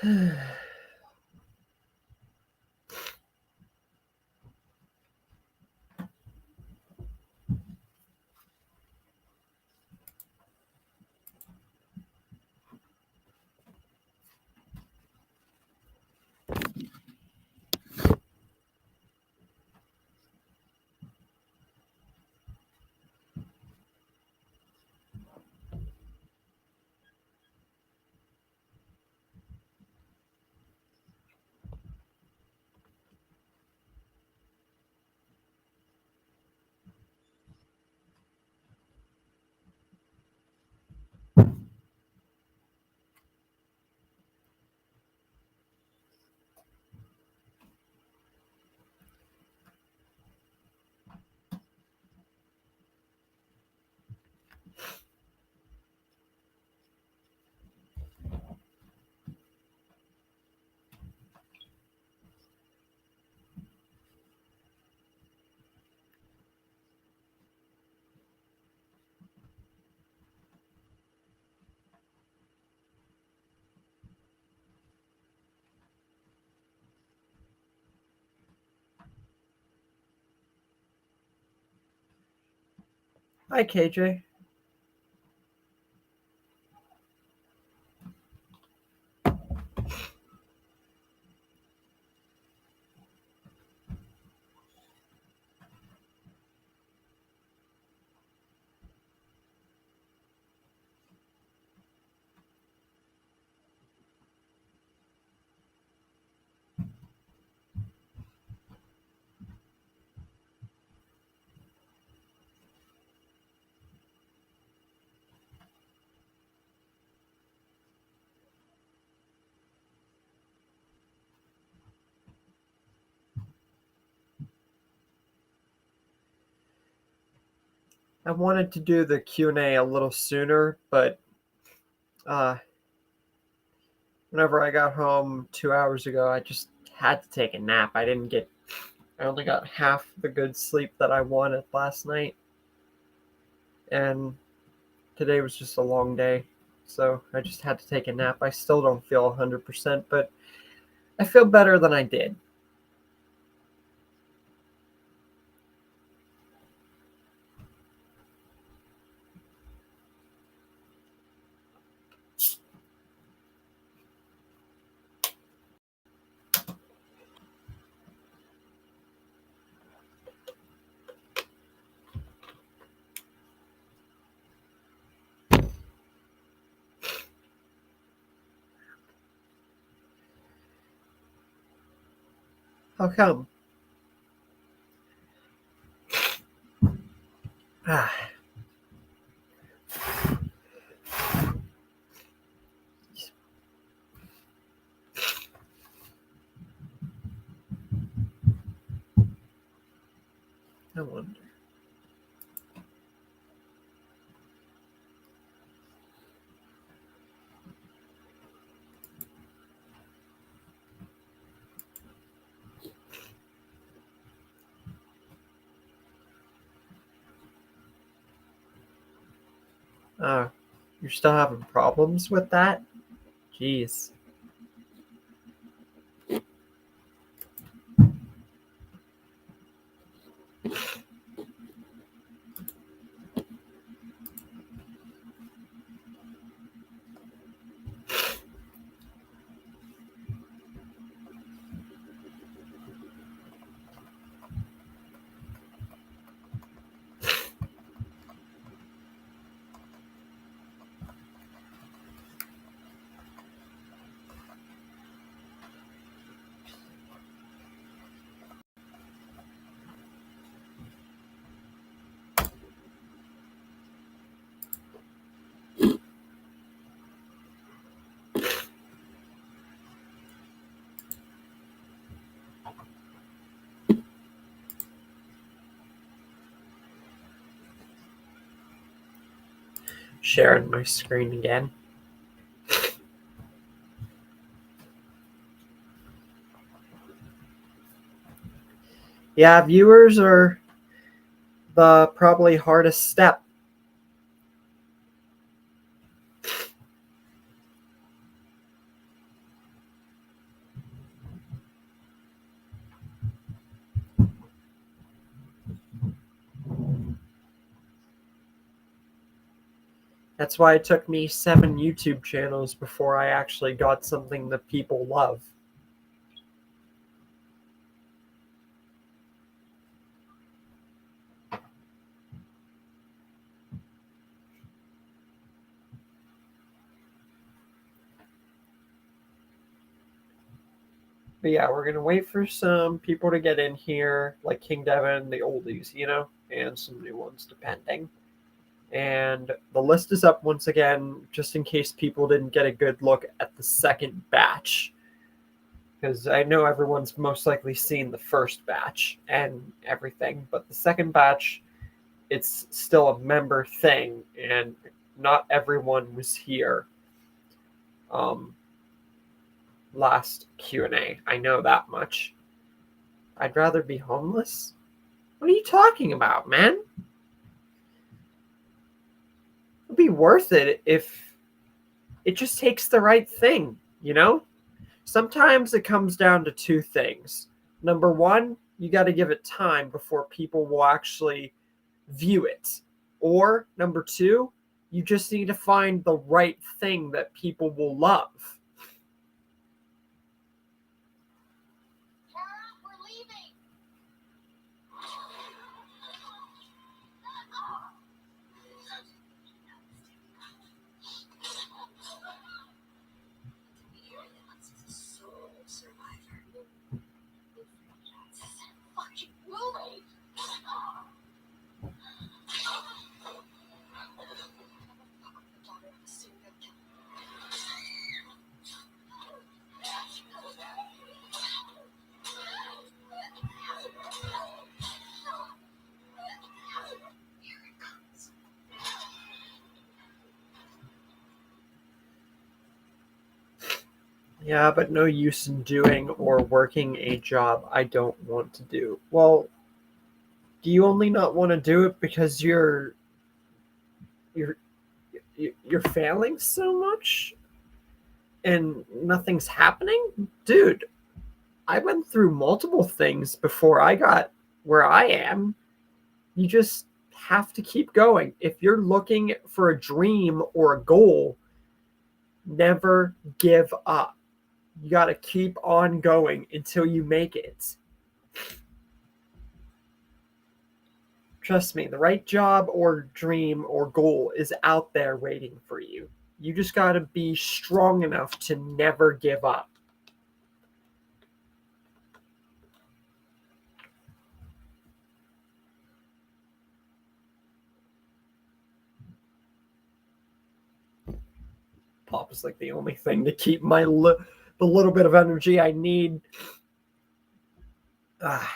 Hi, KJ. I wanted to do the Q&A a little sooner, but whenever I got home 2 hours ago, I just had to take a nap. I only got half the good sleep that I wanted last night, and today was just a long day, so I just had to take a nap. I still don't feel 100%, but I feel better than I did. How come? Ah, I wonder. You're still having problems with that? Jeez. Sharing my screen again. Yeah, viewers are the probably hardest step. That's why it took me 7 YouTube channels before I actually got something that people love. But yeah, we're gonna wait for some people to get in here, like King Devin, the oldies, and some new ones depending. And the list is up once again, just in case people didn't get a good look at the second batch. Because I know everyone's most likely seen the first batch and everything, but the second batch, it's still a member thing, and not everyone was here um, last Q&A. I know that much. I'd rather be homeless? What are you talking about, man? It'd be worth it if it just takes the right thing, Sometimes it comes down to two things. Number one, you got to give it time before people will actually view it. Or number two, you just need to find the right thing that people will love. Yeah, but no use in doing or working a job I don't want to do. Well, do you only not want to do it because you're you're failing so much and nothing's happening? Dude, I went through multiple things before I got where I am. You just have to keep going. If you're looking for a dream or a goal, never give up. You got to keep on going until you make it. Trust me, the right job or dream or goal is out there waiting for you. You just got to be strong enough to never give up. Pop is like the only thing to keep the little bit of energy I need. I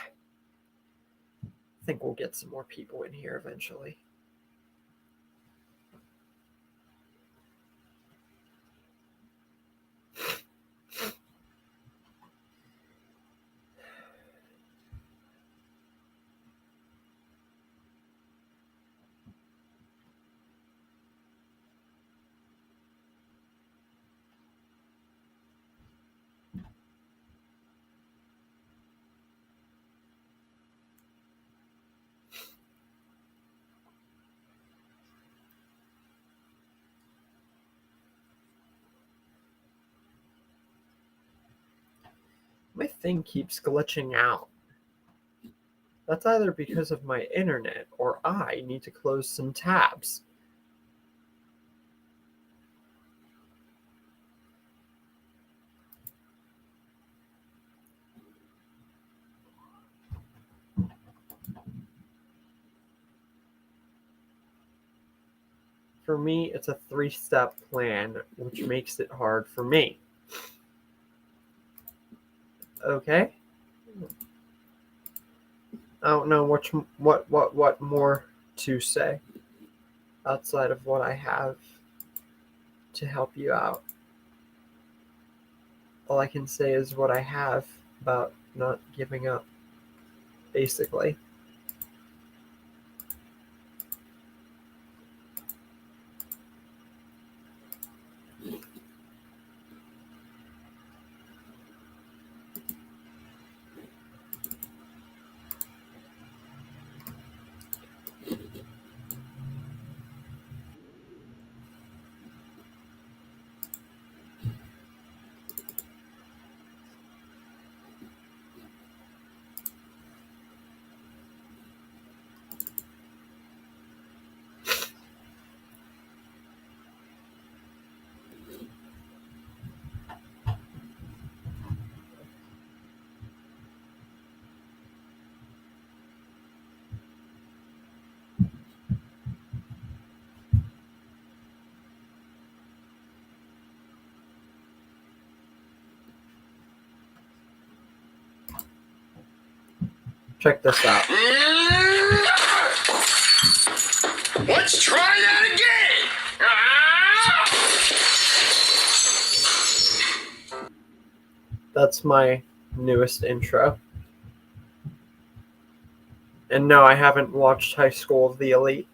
think we'll get some more people in here eventually. My thing keeps glitching out. That's either because of my internet or I need to close some tabs. For me, it's a 3-step plan, which makes it hard for me. Okay? I don't know what more to say outside of what I have to help you out. All I can say is what I have about not giving up, basically. Check this out. Let's try that again. That's my newest intro. And no, I haven't watched High School of the Elite.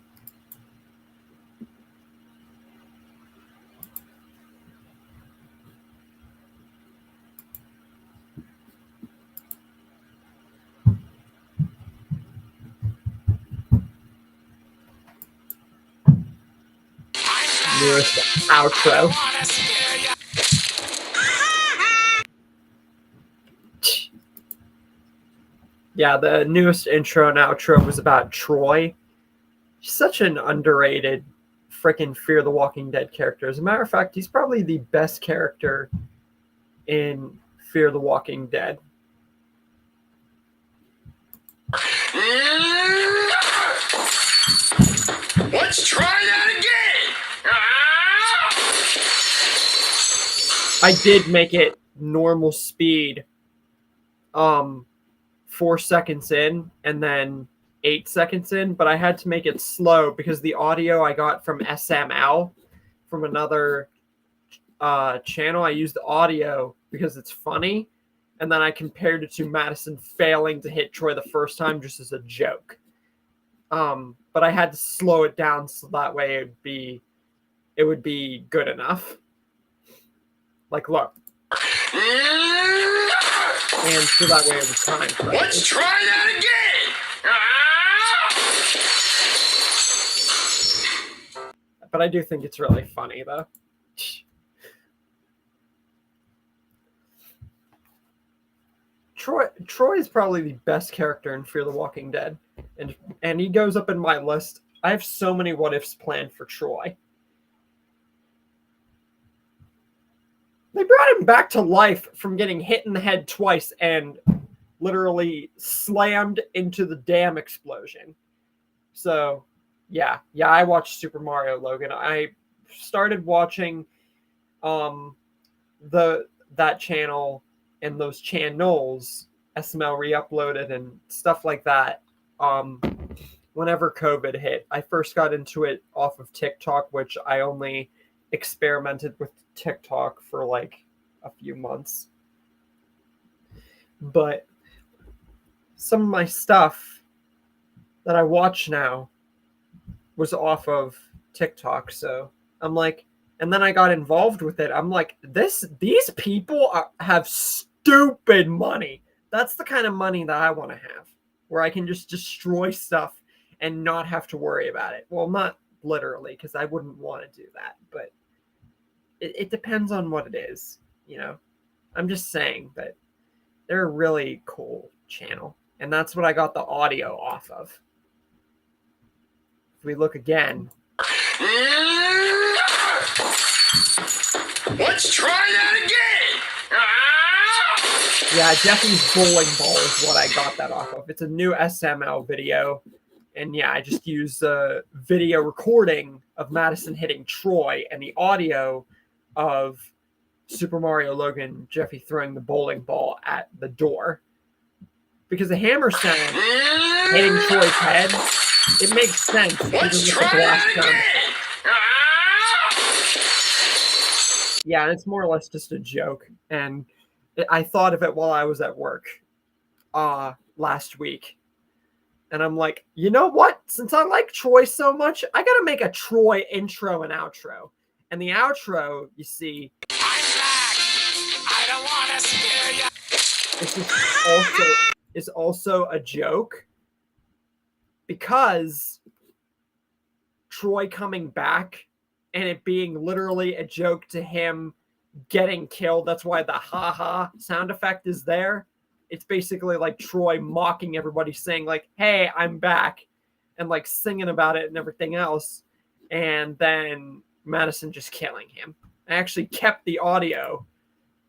Newest outro. Yeah, the newest intro and outro was about Troy. He's such an underrated freaking Fear the Walking Dead character. As a matter of fact, he's probably the best character in Fear the Walking Dead. Let's try that again. I did make it normal speed 4 seconds in and then 8 seconds in, but I had to make it slow because the audio I got from SML from another channel. I used the audio because it's funny, and then I compared it to Madison failing to hit Troy the first time just as a joke. But I had to slow it down so that way it would be good enough. Like, look. And so that way it was timed correctly. Let's try that again. But I do think it's really funny, though. Troy is probably the best character in Fear the Walking Dead, and he goes up in my list. I have so many what ifs planned for Troy. They brought him back to life from getting hit in the head twice and literally slammed into the dam explosion. So, yeah, I watched Super Mario Logan. I started watching that channel and those channels, SML re-uploaded and stuff like that. Whenever COVID hit, I first got into it off of TikTok, which I only experimented with TikTok for like a few months. But some of my stuff that I watch now was off of TikTok. So I'm like, and then I got involved with it. I'm like, these people have stupid money. That's the kind of money that I want to have, where I can just destroy stuff and not have to worry about it. Well, not literally, because I wouldn't want to do that, but it depends on what it is, you know. I'm just saying that they're a really cool channel, and that's what I got the audio off of. If we look again. Let's try that again. Yeah, Jeffy's bowling ball is what I got that off of. It's a new SML video. And yeah, I just used a video recording of Madison hitting Troy and the audio of Super Mario Logan, Jeffy throwing the bowling ball at the door. Because the hammer sound hitting Troy's head, it makes sense. Let's try that again. Yeah, and it's more or less just a joke. And I thought of it while I was at work last week. And I'm like, you know what? Since I like Troy so much, I got to make a Troy intro and outro. And the outro, you see, I'm back. I don't want to scare you. It's also a joke. Because Troy coming back and it being literally a joke to him getting killed. That's why the ha-ha sound effect is there. It's basically like Troy mocking everybody, saying like, hey, I'm back, and like singing about it and everything else. And then Madison just killing him. I actually kept the audio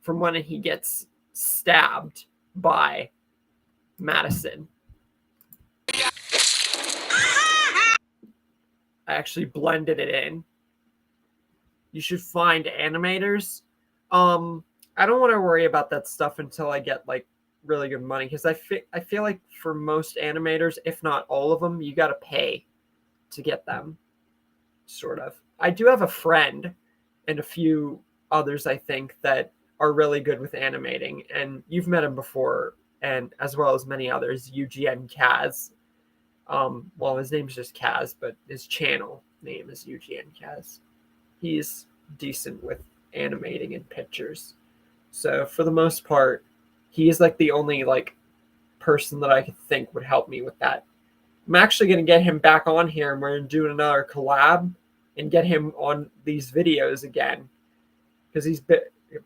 from when he gets stabbed by Madison. I actually blended it in. You should find animators. I don't want to worry about that stuff until I get like really good money, because I feel like for most animators, if not all of them, you got to pay to get them, sort of. I do have a friend and a few others, I think, that are really good with animating, and you've met him before, and as well as many others, UGN Kaz. Well, his name's just Kaz, but his channel name is UGN Kaz. He's decent with animating and pictures. So for the most part, he is like the only like person that I could think would help me with that. I'm actually going to get him back on here, and we're going to do another collab and get him on these videos again, because he's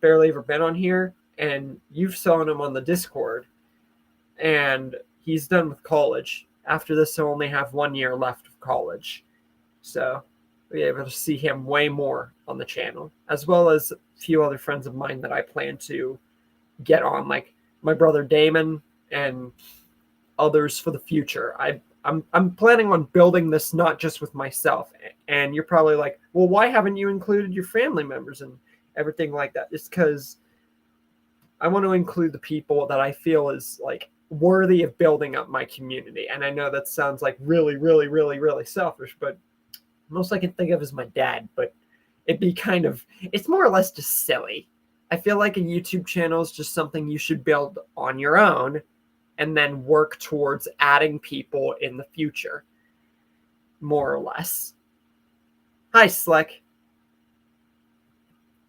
barely ever been on here, and you've saw him on the Discord, and he's done with college. After this, he'll only have 1 year left of college, so we'll be able to see him way more on the channel, as well as a few other friends of mine that I plan to get on, like my brother Damon and others for the future. I'm planning on building this not just with myself. And you're probably like, well, why haven't you included your family members and everything like that? It's because I want to include the people that I feel is like worthy of building up my community. And I know that sounds like really, really, really, really selfish, but most I can think of is my dad. But it'd be kind of, it's more or less just silly. I feel like a YouTube channel is just something you should build on your own and then work towards adding people in the future, more or less. Hi, Slick.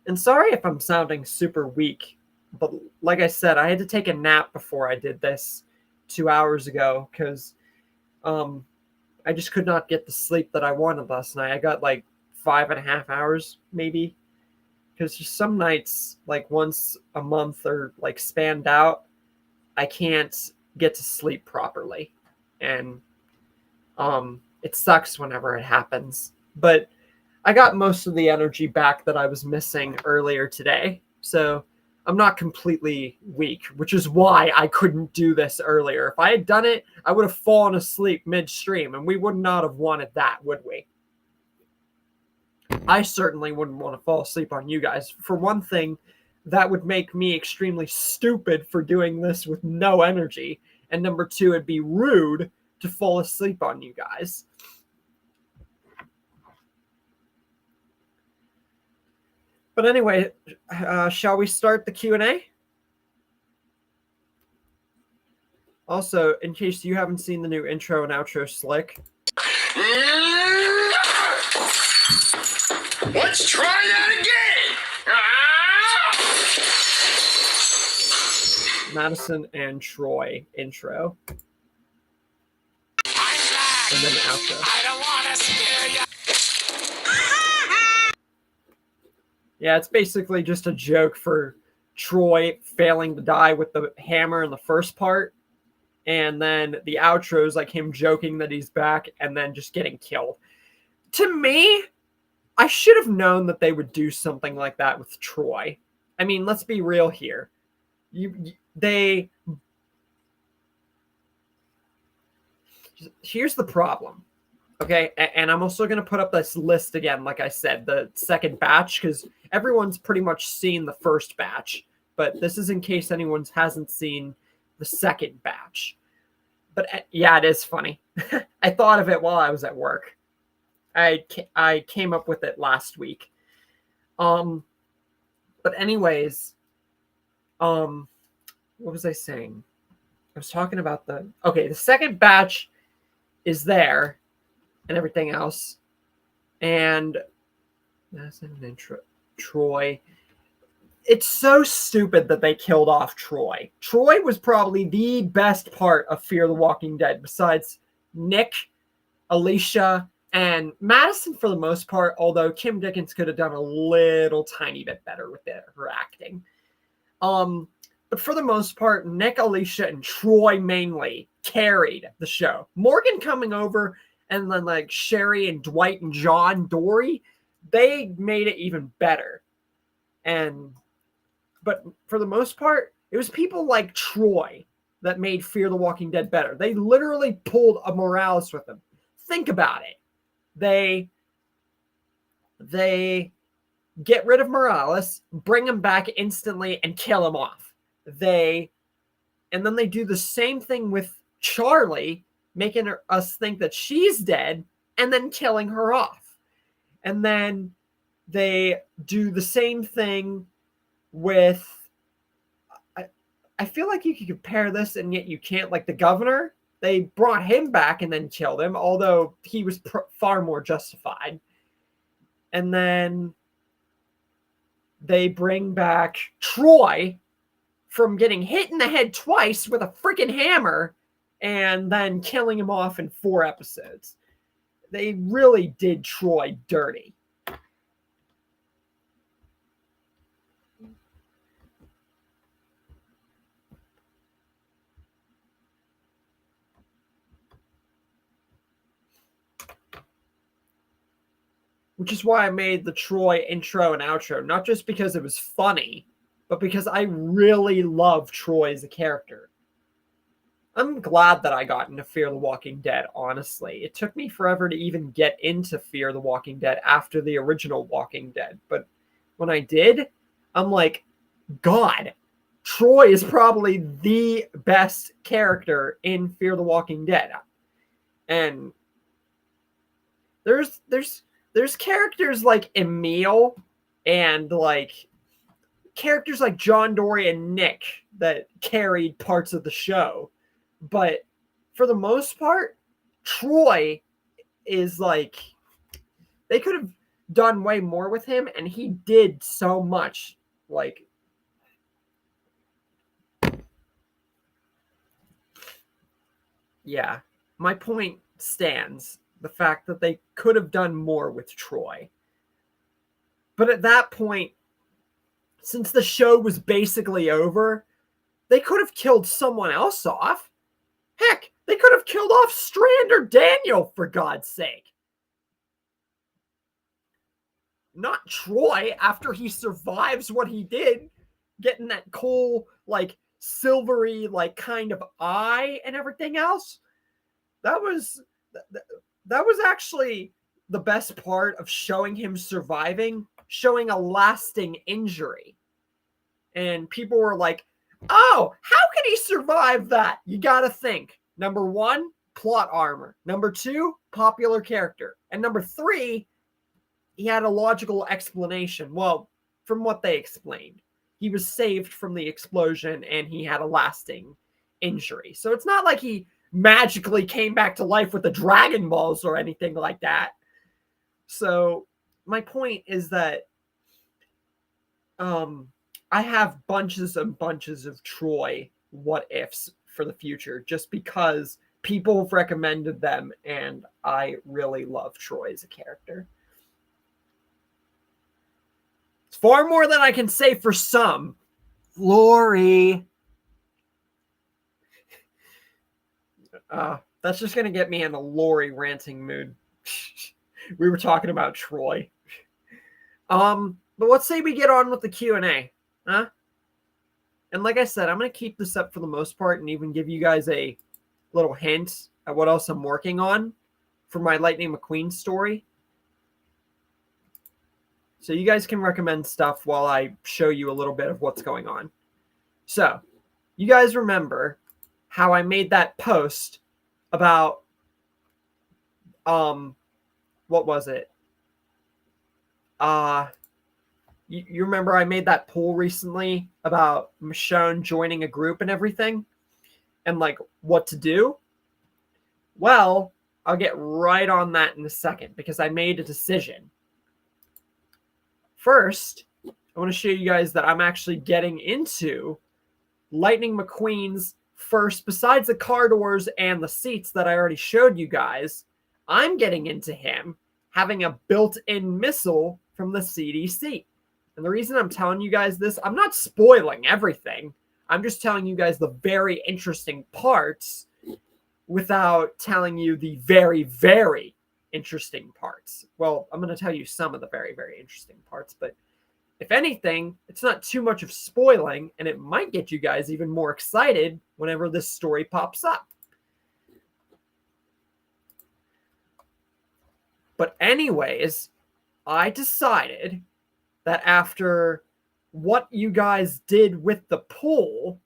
And sorry if I'm sounding super weak, but like I said, I had to take a nap before I did this 2 hours ago, because I just could not get the sleep that I wanted last night. I got like 5.5 hours, maybe, because just some nights, like once a month or like spanned out, I can't get to sleep properly, and it sucks whenever it happens. But I got most of the energy back that I was missing earlier today, so I'm not completely weak, which is why I couldn't do this earlier. If I had done it, I would have fallen asleep midstream, and we would not have wanted that, would we? I certainly wouldn't want to fall asleep on you guys. For one thing, that would make me extremely stupid for doing this with no energy. And number two, it'd be rude to fall asleep on you guys. But anyway, shall we start the Q&A? Also, in case you haven't seen the new intro and outro, Slick. Let's try that again! Madison and Troy intro. I'm back. And then the outro. I don't want to scare you. Yeah, it's basically just a joke for Troy failing to die with the hammer in the first part. And then the outro is like him joking that he's back and then just getting killed. To me, I should have known that they would do something like that with Troy. I mean, let's be real here. Here's the problem. Okay, and I'm also going to put up this list again, like I said, the second batch, because everyone's pretty much seen the first batch. But this is in case anyone hasn't seen the second batch. But yeah, it is funny. I thought of it while I was at work. I came up with it last week. But anyways, what was I saying? I was talking about the second batch is there and everything else. And that's an intro. Troy. It's so stupid that they killed off Troy. Troy was probably the best part of Fear the Walking Dead, besides Nick, Alicia, and Madison for the most part, although Kim Dickens could have done a little tiny bit better with her acting. But for the most part, Nick, Alicia, and Troy mainly carried the show. Morgan coming over, and then like Sherry and Dwight and John Dory, they made it even better. But for the most part, it was people like Troy that made Fear the Walking Dead better. They literally pulled a Morales with them. Think about it. They get rid of Morales, bring him back instantly, and kill him off. They And then they do the same thing with Charlie, making us think that she's dead and then killing her off. And then they do the same thing with, I feel like you could compare this and yet you can't, like the governor. They brought him back and then killed him, although he was far more justified. And then they bring back Troy from getting hit in the head twice with a freaking hammer and then killing him off in 4 episodes. They really did Troy dirty. Which is why I made the Troy intro and outro, not just because it was funny, but because I really love Troy as a character. I'm glad that I got into Fear the Walking Dead, honestly. It took me forever to even get into Fear the Walking Dead after the original Walking Dead. But when I did, I'm like, God, Troy is probably the best character in Fear the Walking Dead. And there's characters like Emil and like characters like John Dory and Nick that carried parts of the show. But for the most part, Troy is like, they could have done way more with him, and he did so much. Like, yeah, my point stands. The fact that they could have done more with Troy. But at that point, since the show was basically over, they could have killed someone else off. Heck, they could have killed off Strand or Daniel, for God's sake. Not Troy, after he survives what he did, getting that cool, like, silvery, like, kind of eye and everything else. That was actually the best part of showing him surviving, showing a lasting injury. And people were like, oh, how can he survive that? You gotta think. Number 1, plot armor. Number 2, popular character. And number 3, he had a logical explanation. Well, from what they explained, he was saved from the explosion and he had a lasting injury. So it's not like he magically came back to life with the Dragon Balls or anything like that. So my point is that I have bunches and bunches of Troy what ifs for the future just because people have recommended them and I really love Troy as a character. It's far more than I can say for some. Lori. That's just going to get me in a Lori ranting mood. We were talking about Troy. But let's say we get on with the Q&A. Huh? And like I said, I'm going to keep this up for the most part and even give you guys a little hint at what else I'm working on for my Lightning McQueen story. So you guys can recommend stuff while I show you a little bit of what's going on. So, you guys remember how I made that post about, what was it? You remember I made that poll recently about Michonne joining a group and everything? And like what to do? Well, I'll get right on that in a second because I made a decision. First, I want to show you guys that I'm actually getting into Lightning McQueen's first, besides the car doors and the seats that I already showed you guys, I'm getting into him having a built-in missile from the CDC. And the reason I'm telling you guys this, I'm not spoiling everything. I'm just telling you guys the very interesting parts without telling you the very, very interesting parts. Well, I'm going to tell you some of the very, very interesting parts, but if anything, it's not too much of spoiling, and it might get you guys even more excited whenever this story pops up. But anyways, I decided that after what you guys did with the poll,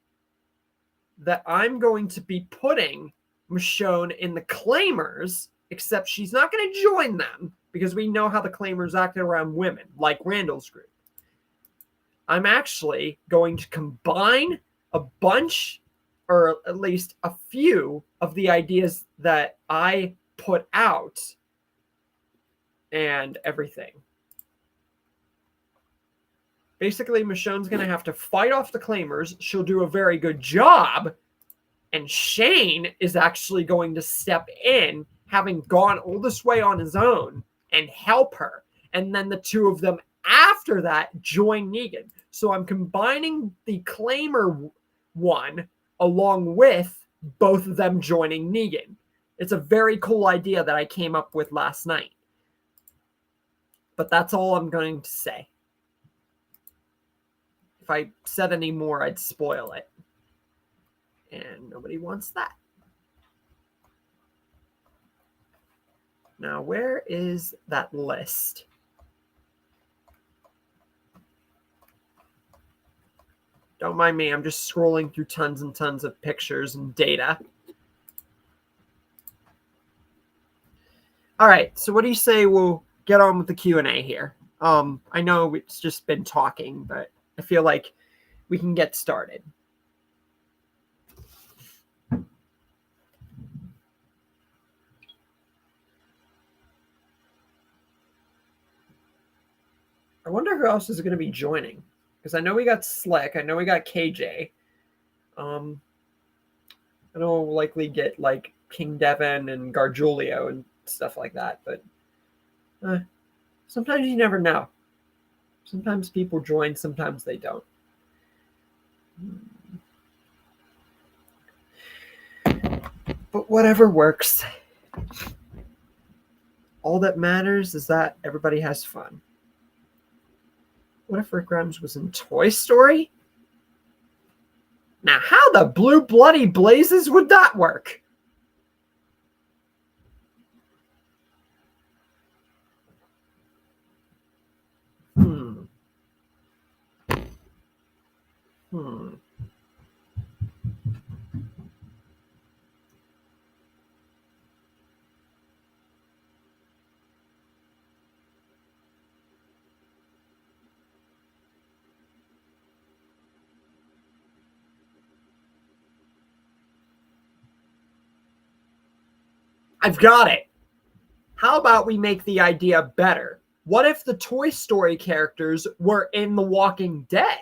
that I'm going to be putting Michonne in the Claimers, except she's not going to join them because we know how the Claimers acted around women, like Randall's group. I'm actually going to combine a bunch, or at least a few, of the ideas that I put out and everything. Basically, Michonne's going to have to fight off the Claimers. She'll do a very good job. And Shane is actually going to step in, having gone all this way on his own, and help her. And then the two of them after that join Negan. So I'm combining the Claimer one along with both of them joining Negan. It's a very cool idea that I came up with last night. But that's all I'm going to say. If I said any more, I'd spoil it. And nobody wants that. Now, where is that list? Don't mind me, I'm just scrolling through tons and tons of pictures and data. All right, so what do you say we'll get on with the Q&A here? I know it's just been talking, but I feel like we can get started. I wonder who else is going to be joining. Because I know we got Slick. I know we got KJ. I know we'll likely get like King Devin and Gargiulio and stuff like that. But sometimes you never know. Sometimes people join, sometimes they don't. But whatever works. All that matters is that everybody has fun. What if Rick Grimes was in Toy Story? Now, how the blue bloody blazes would that work? I've got it. How about we make the idea better? What if the Toy Story characters were in The Walking Dead?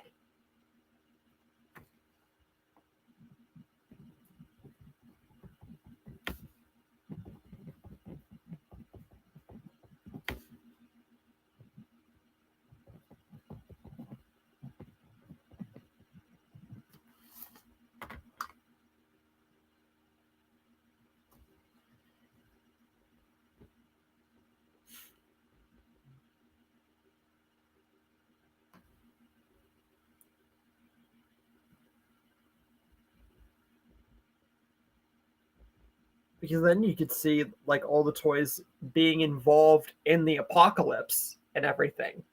Because then you could see like all the toys being involved in the apocalypse and everything.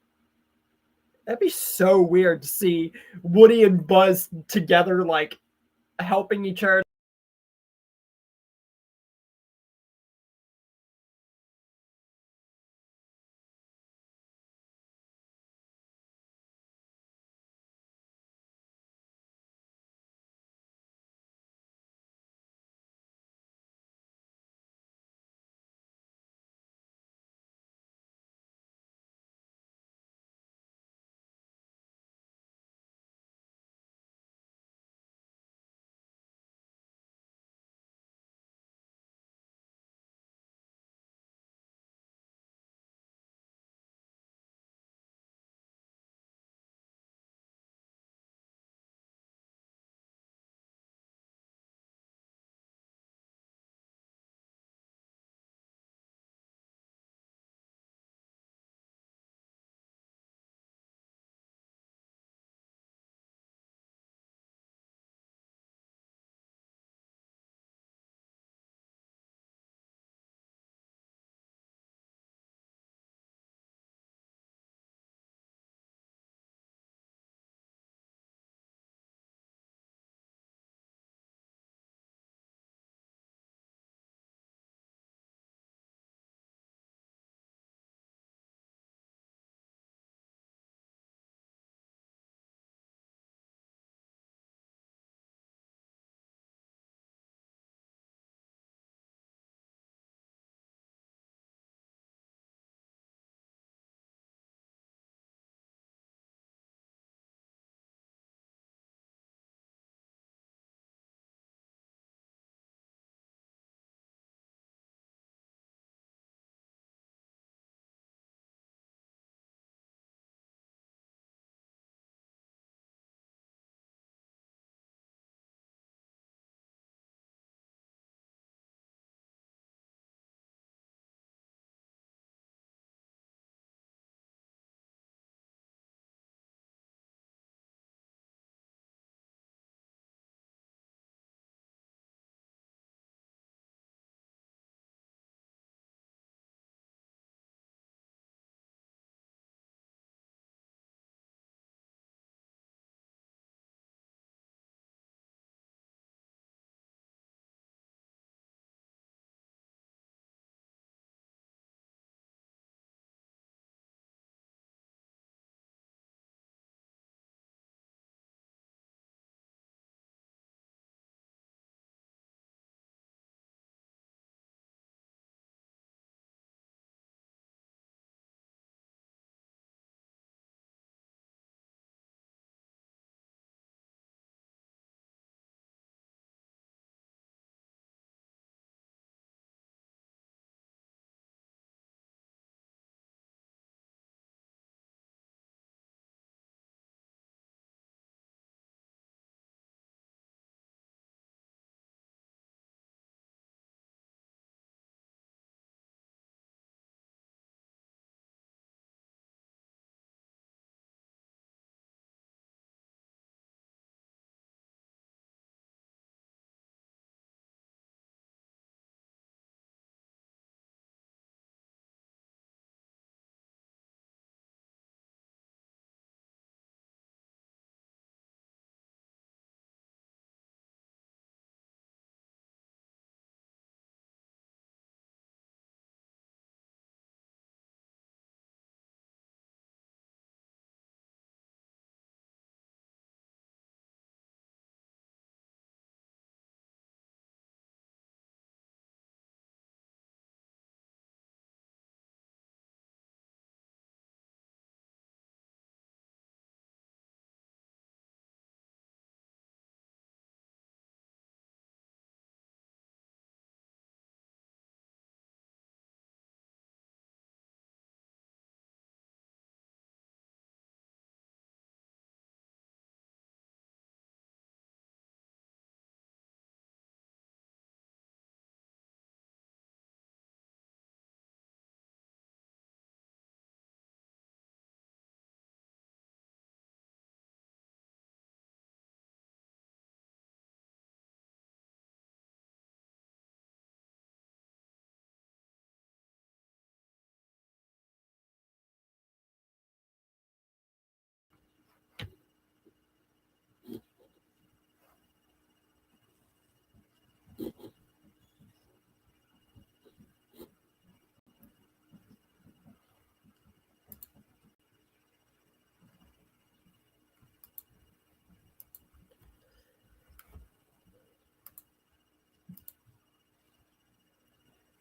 That'd be so weird to see Woody and Buzz together, like helping each other.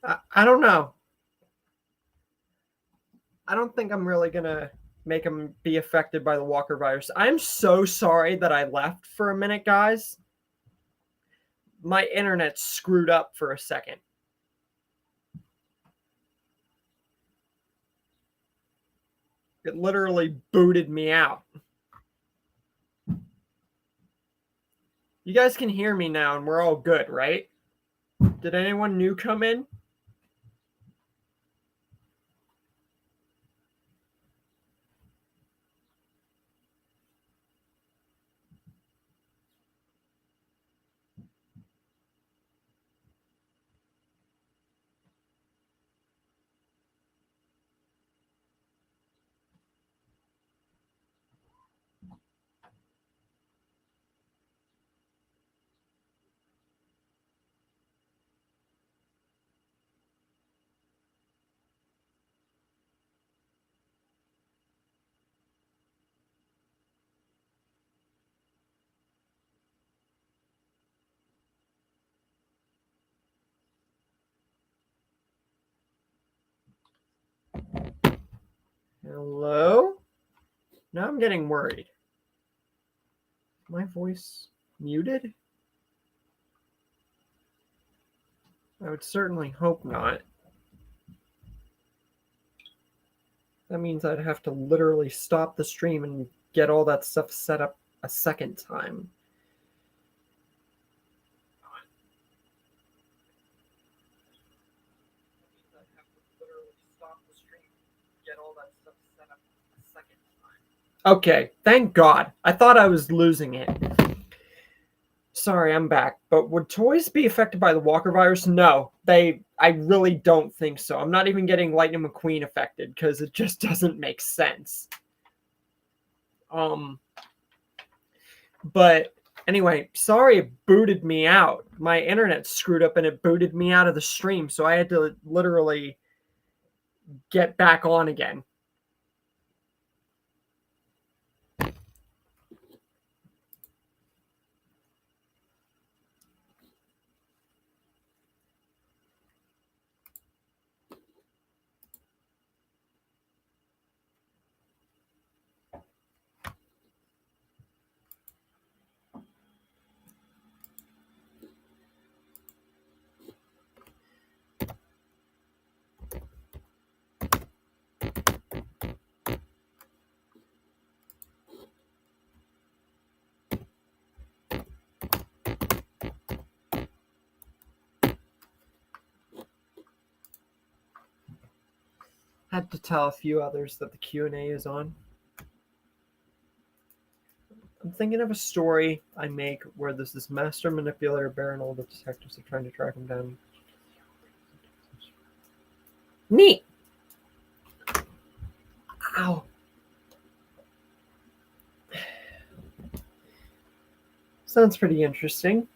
I don't know. I don't think I'm really gonna make him be affected by the Walker virus. I'm so sorry that I left for a minute, guys. My internet screwed up for a second. It literally booted me out. You guys can hear me now and we're all good, right? Did anyone new come in? Hello? Now I'm getting worried. My voice muted? I would certainly hope not. That means I'd have to literally stop the stream and get all that stuff set up a second time. Okay, thank God. I thought I was losing it. Sorry, I'm back. But would toys be affected by the Walker virus? No, I really don't think so. I'm not even getting Lightning McQueen affected because it just doesn't make sense. But anyway, sorry it booted me out. My internet screwed up and it booted me out of the stream, so I had to literally get back on again. Had to tell a few others that the Q&A is on. I'm thinking of a story I make where there's this master manipulator bear and all the detectives are trying to track him down. Neat! Ow. Sounds pretty interesting.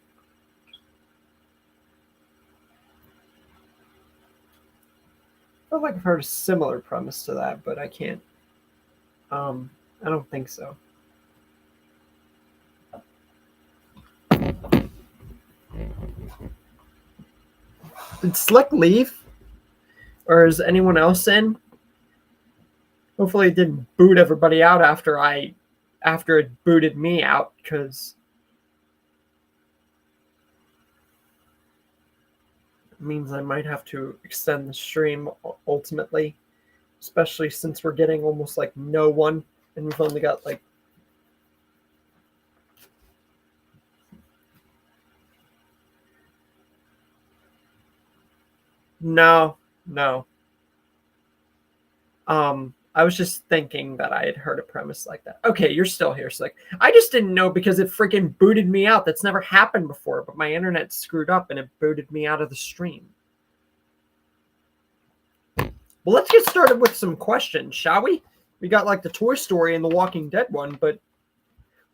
I feel like I've heard a similar premise to that, but I can't. I don't think so. Did Slick leave? Or is anyone else in? Hopefully it didn't boot everybody out after it booted me out, because it means I might have to extend the stream ultimately, especially since we're getting almost like no one and we've only got like No. I was just thinking that I had heard a premise like that. Okay, you're still here, Slick. I just didn't know because it freaking booted me out. That's never happened before, but my internet screwed up and it booted me out of the stream. Well, let's get started with some questions, shall we? We got like the Toy Story and the Walking Dead one, but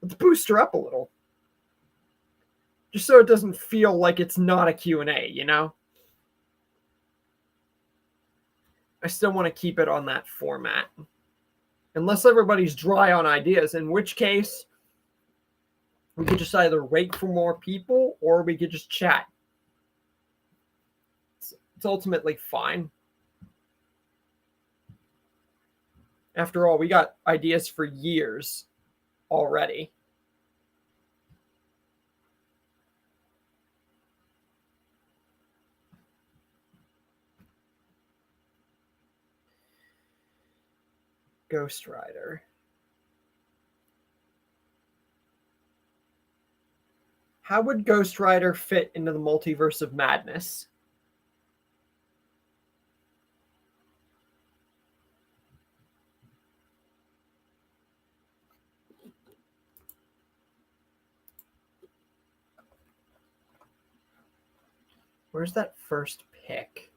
let's boost her up a little. Just so it doesn't feel like it's not a Q&A, you know? I still want to keep it on that format. Unless everybody's dry on ideas, in which case we could just either wait for more people or we could just chat. It's ultimately fine. After all, we got ideas for years already. Ghost Rider. How would Ghost Rider fit into the multiverse of madness? Where's that first pick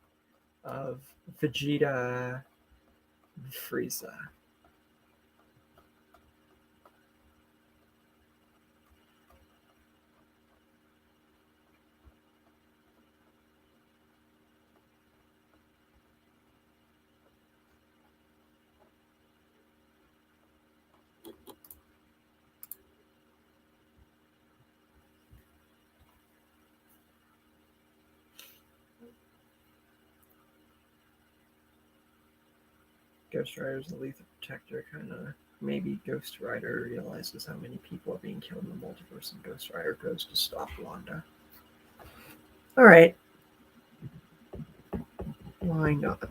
of Vegeta Frieza? Ghost Rider's a lethal protector, kind of. Maybe Ghost Rider realizes how many people are being killed in the multiverse, and Ghost Rider goes to stop Wanda. All right. Why not?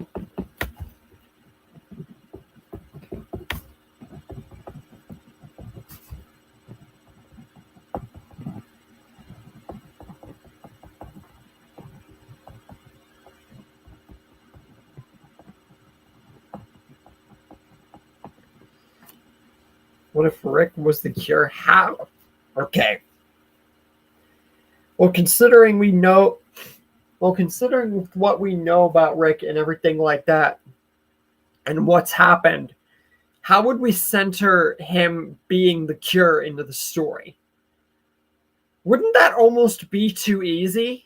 What if Rick was the cure? How? Okay. Well, considering what we know about Rick and everything like that, and what's happened, how would we center him being the cure into the story? Wouldn't that almost be too easy?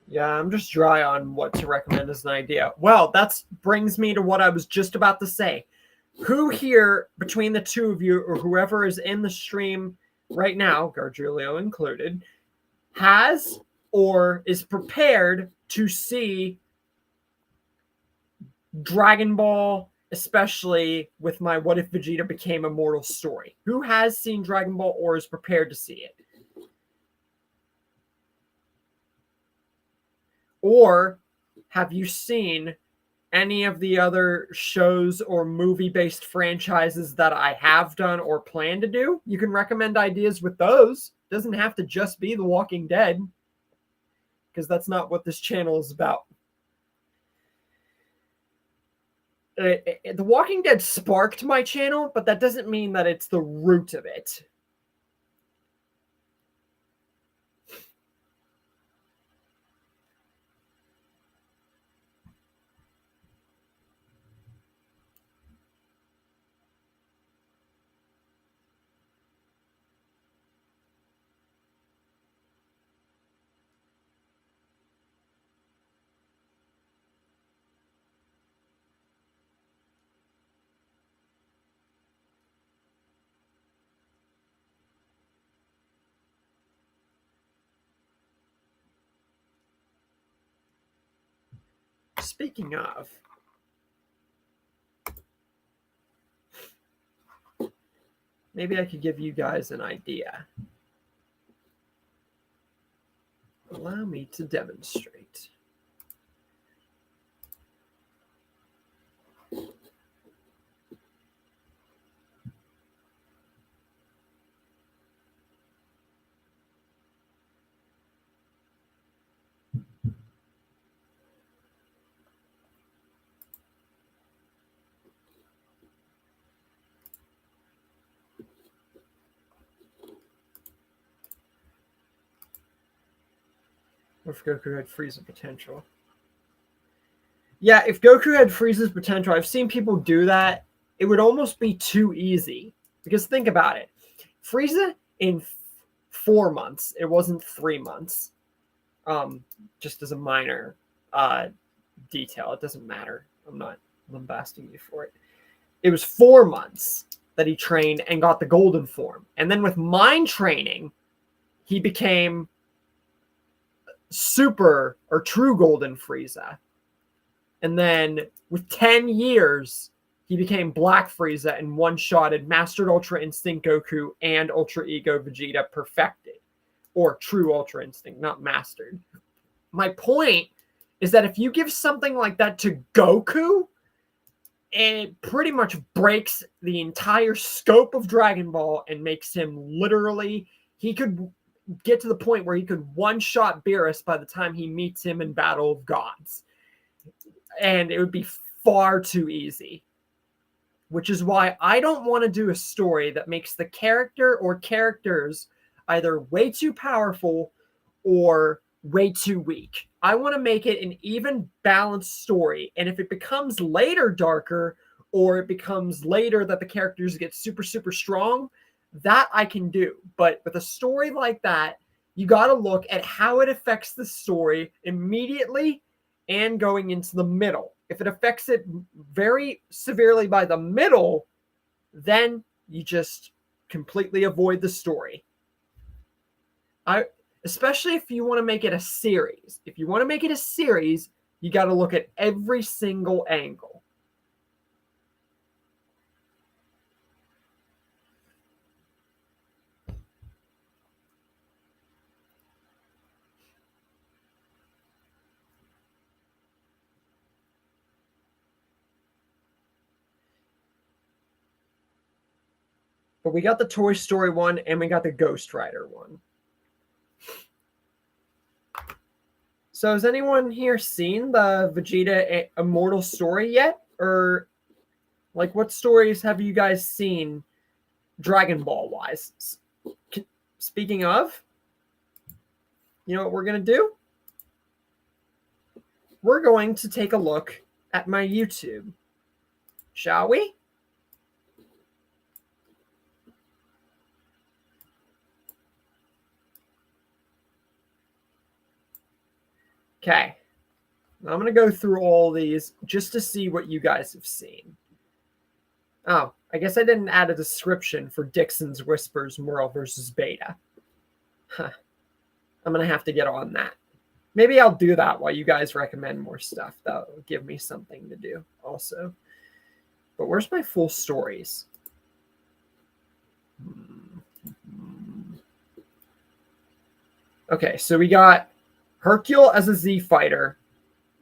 Yeah, I'm just dry on what to recommend as an idea. Well, that brings me to what I was just about to say. Who here, between the two of you, or whoever is in the stream right now, Gargiulio included, has or is prepared to see Dragon Ball, especially with my What If Vegeta Became Immortal story? Who has seen Dragon Ball or is prepared to see it? Or have you seen any of the other shows or movie-based franchises that I have done or plan to do? You can recommend ideas with those. It doesn't have to just be The Walking Dead, because that's not what this channel is about. The Walking Dead sparked my channel, but that doesn't mean that it's the root of it. Speaking of, maybe I could give you guys an idea. Allow me to demonstrate. If Goku had Frieza potential. Yeah, if Goku had Frieza's potential, I've seen people do that. It would almost be too easy. Because think about it. Frieza in 4 months, it wasn't 3 months. Just as a minor detail, it doesn't matter. I'm not lambasting you for it. It was 4 months that he trained and got the golden form. And then with mind training, he became super or true golden Frieza. And then with 10 years, he became Black Frieza and one-shotted Mastered Ultra Instinct Goku and Ultra Ego Vegeta perfected. Or true Ultra Instinct, not mastered. My point is that if you give something like that to Goku, it pretty much breaks the entire scope of Dragon Ball and makes him literally, he could get to the point where he could one-shot Beerus by the time he meets him in Battle of Gods. And it would be far too easy. Which is why I don't want to do a story that makes the character or characters either way too powerful or way too weak. I want to make it an even balanced story. And if it becomes later darker, or it becomes later that the characters get super, super strong, that I can do. But with a story like that, you got to look at how it affects the story immediately and going into the middle. If it affects it very severely by the middle, then you just completely avoid the story. Especially if you want to make it a series. If you want to make it a series, you got to look at every single angle. But we got the Toy Story one and we got the Ghost Rider one. So has anyone here seen the Vegeta Immortal story yet? Or like what stories have you guys seen Dragon Ball wise? Speaking of, you know what we're going to do? We're going to take a look at my YouTube. Shall we? Okay, I'm going to go through all these just to see what you guys have seen. Oh, I guess I didn't add a description for Dixon's Whispers Merle versus Beta. Huh. I'm going to have to get on that. Maybe I'll do that while you guys recommend more stuff. That'll give me something to do also. But where's my full stories? Okay, so we got Hercule as a Z fighter.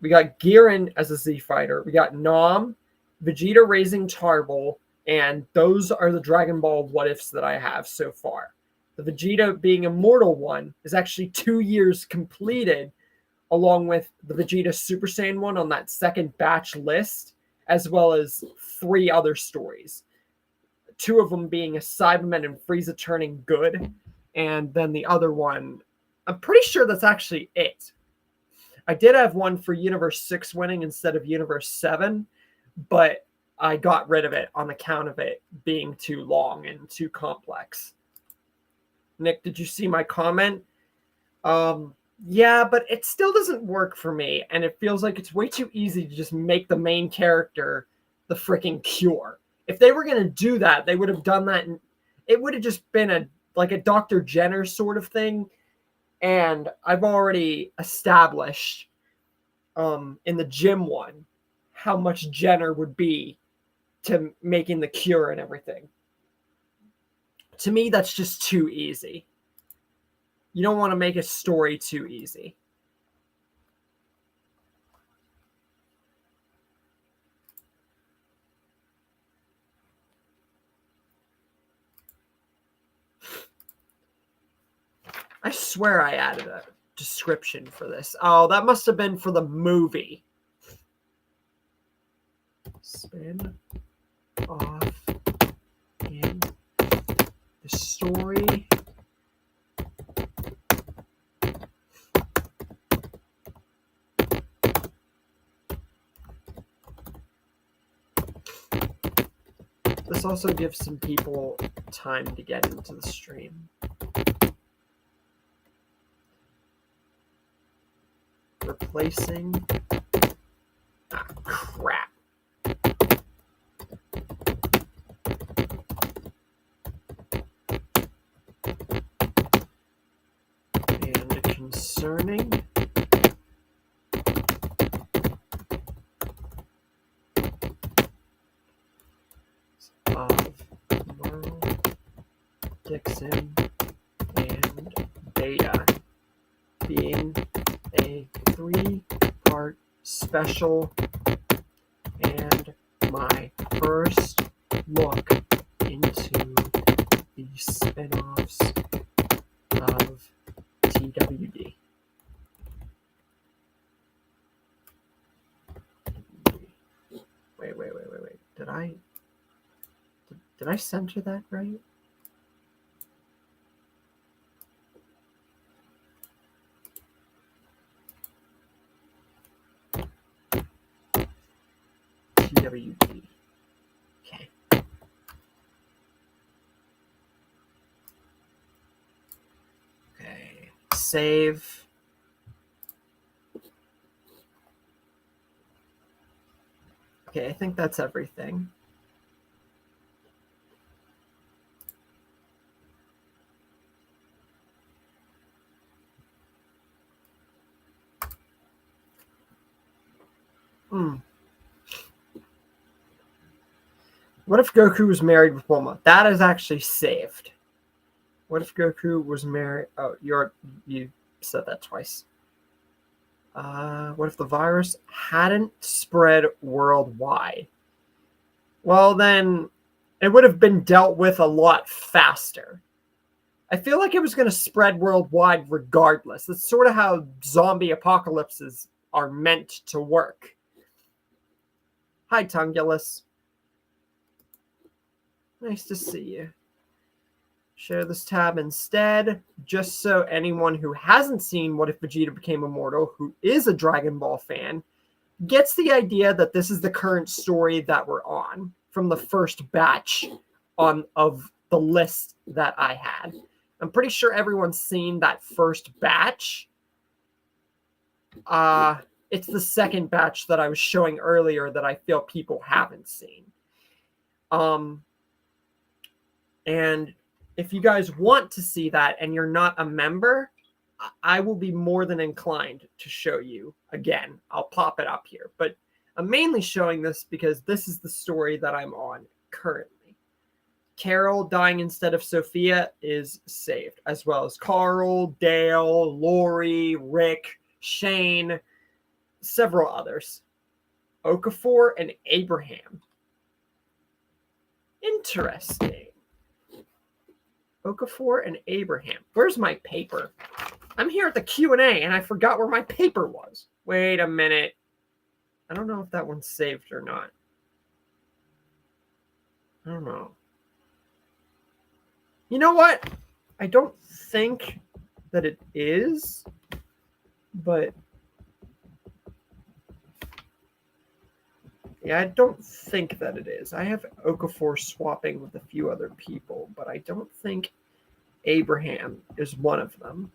We got Giran as a Z fighter. We got Nom, Vegeta raising Tarble, and those are the Dragon Ball what ifs that I have so far. The Vegeta being immortal one is actually 2 years completed, along with the Vegeta Super Saiyan one on that second batch list, as well as 3 other stories. 2 of them being a Cyberman and Frieza turning good, and then the other one, I'm pretty sure that's actually it. I did have one for Universe 6 winning instead of Universe 7, but I got rid of it on account of it being too long and too complex. Nick, did you see my comment? Yeah, but it still doesn't work for me, and it feels like it's way too easy to just make the main character the freaking cure. If they were going to do that, they would have done that, and it would have just been a Dr. Jenner sort of thing. And I've already established in the gym one how much Jenner would be to making the cure and everything. To me, that's just too easy. You don't want to make a story too easy. I swear I added a description for this. Oh, that must have been for the movie. Spin off in the story This also gives some people time to get into the stream. Replacing. Ah, crap. And concerning. Of Merle, Dixon, and Beta being a 3-part special and my first look into the spin-offs of TWD. Wait. Did I center that right? TWD. Okay. Okay. Save. Okay, I think that's everything. What if Goku was married with Bulma? That is actually saved. What if Goku was married? Oh, you said that twice. What if the virus hadn't spread worldwide? Well, then it would have been dealt with a lot faster. I feel like it was going to spread worldwide regardless. That's sort of how zombie apocalypses are meant to work. Hi, Tungulus. Nice to see you. Share this tab instead, just so anyone who hasn't seen What If Vegeta Became Immortal, who is a Dragon Ball fan, gets the idea that this is the current story that we're on from the first batch of the list that I had. I'm pretty sure everyone's seen that first batch. It's the second batch that I was showing earlier that I feel people haven't seen. And if you guys want to see that and you're not a member, I will be more than inclined to show you again. I'll pop it up here. But I'm mainly showing this because this is the story that I'm on currently. Carol dying instead of Sophia is saved, as well as Carl, Dale, Lori, Rick, Shane, several others. Okafor and Abraham. Interesting. Okafor and Abraham. Where's my paper? I'm here at the Q&A and I forgot where my paper was. Wait a minute. I don't know if that one's saved or not. I don't know. You know what? I don't think that it is, but yeah, I don't think that it is. I have Okafor swapping with a few other people, but I don't think Abraham is one of them.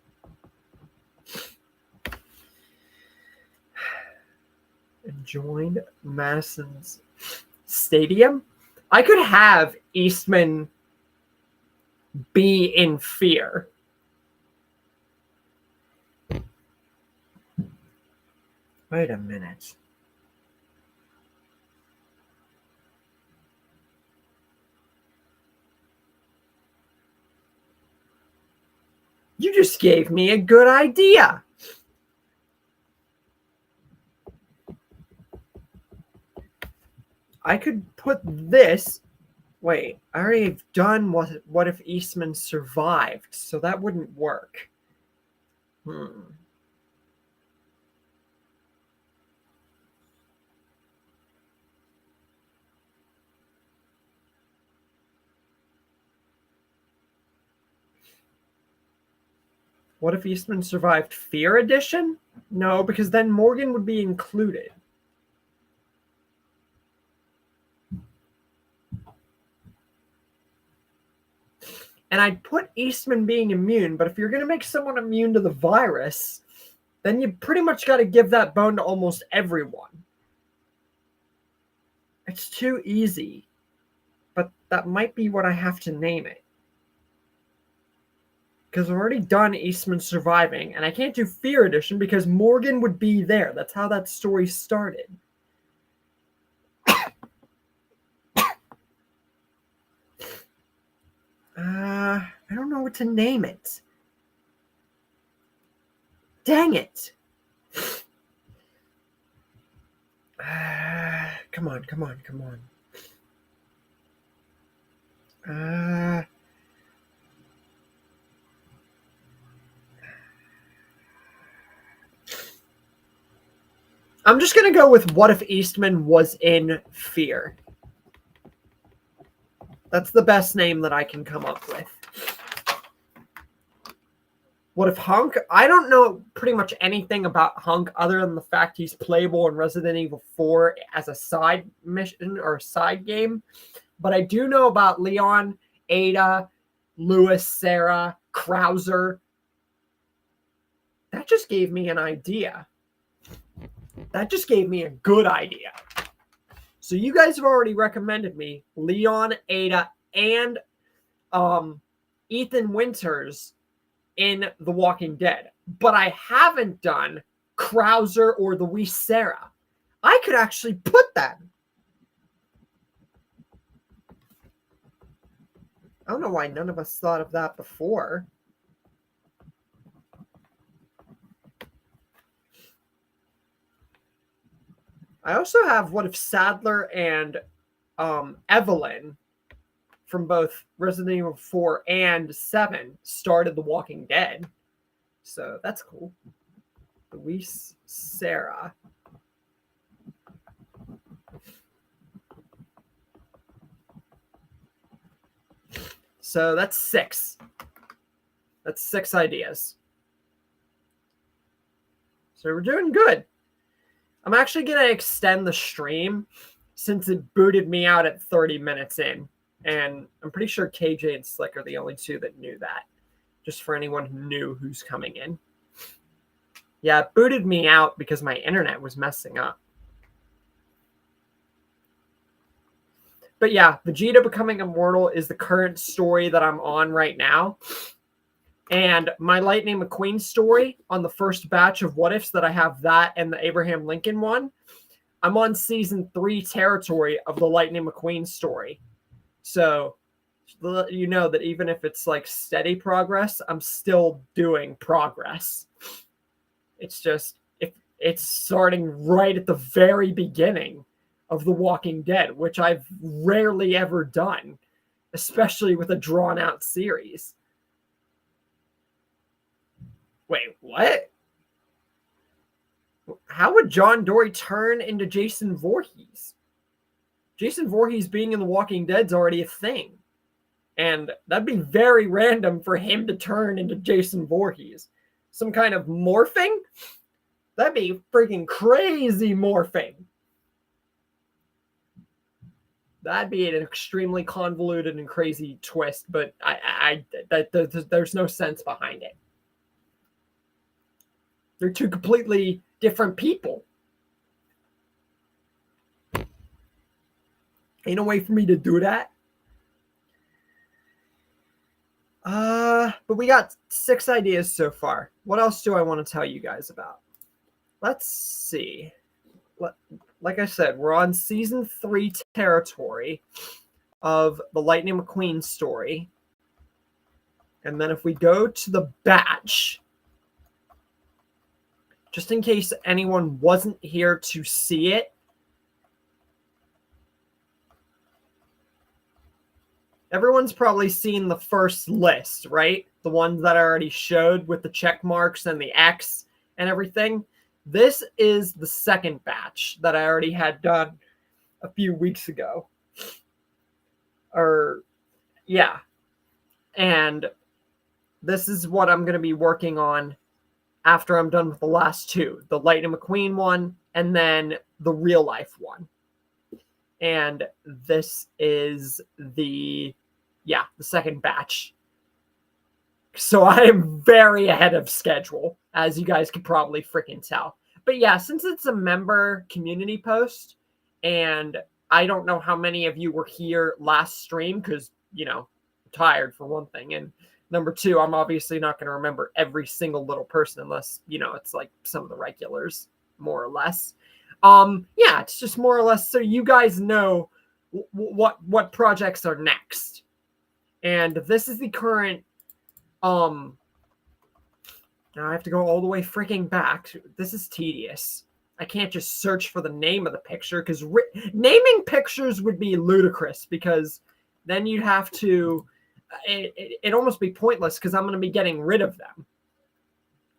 And joined Madison's Stadium. I could have Eastman be in fear. Wait a minute. You just gave me a good idea. I could put this. Wait, I already have done what if Eastman survived, so that wouldn't work. What if Eastman survived Fear Edition? No, because then Morgan would be included. And I'd put Eastman being immune, but if you're going to make someone immune to the virus, then you pretty much got to give that bone to almost everyone. It's too easy, but that might be what I have to name it. Because I've already done Eastman surviving, and I can't do Fear Edition because Morgan would be there. That's how that story started. I don't know what to name it. Dang it. Come on. I'm just going to go with what if Eastman was in Fear. That's the best name that I can come up with. What if Hunk? I don't know pretty much anything about Hunk other than the fact he's playable in Resident Evil 4 as a side mission or a side game. But I do know about Leon, Ada, Lewis, Sarah, Krauser. That just gave me an idea. That just gave me a good idea. So you guys have already recommended me Leon, Ada, and Ethan Winters in The Walking Dead. But I haven't done Krauser or the wee Sarah. I could actually put that. I don't know why none of us thought of that before. I also have what if Sadler and Evelyn from both Resident Evil 4 and 7 started The Walking Dead. So that's cool. Luis Sarah. So that's 6. That's 6 ideas. So we're doing good. I'm actually going to extend the stream since it booted me out at 30 minutes in. And I'm pretty sure KJ and Slick are the only two that knew that. Just for anyone who knew who's coming in. Yeah, it booted me out because my internet was messing up. But yeah, Vegeta becoming immortal is the current story that I'm on right now. And my Lightning McQueen story on the first batch of What Ifs that I have that and the Abraham Lincoln one, I'm on season 3 territory of the Lightning McQueen story. So you know that even if it's like steady progress, I'm still doing progress. It's just, if it's starting right at the very beginning of The Walking Dead, which I've rarely ever done, especially with a drawn out series. Wait, what? How would John Dory turn into Jason Voorhees? Jason Voorhees being in The Walking Dead's already a thing. And that'd be very random for him to turn into Jason Voorhees. Some kind of morphing? That'd be freaking crazy morphing. That'd be an extremely convoluted and crazy twist, but there's no sense behind it. They're two completely different people. Ain't no way for me to do that. But we got 6 ideas so far. What else do I want to tell you guys about? Let's see. Like I said, we're on season 3 territory of the Lightning McQueen story. And then if we go to the batch, just in case anyone wasn't here to see it, everyone's probably seen the first list, right? The ones that I already showed with the check marks and the X and everything. This is the second batch that I already had done a few weeks ago. Yeah. And this is what I'm going to be working on after I'm done with the last 2. The Lightning McQueen one and then the real life one. And this is the second batch So I am very ahead of schedule, as you guys can probably freaking tell. But yeah, since it's a member community post, and I don't know how many of you were here last stream because, I'm tired for one thing. And number two, I'm obviously not going to remember every single little person unless, it's like some of the regulars, more or less. Yeah, it's just more or less so you guys know what projects are next. And this is the current now I have to go all the way freaking back. This is tedious. I can't just search for the name of the picture because naming pictures would be ludicrous because then you'd have to it'd almost be pointless because I'm going to be getting rid of them.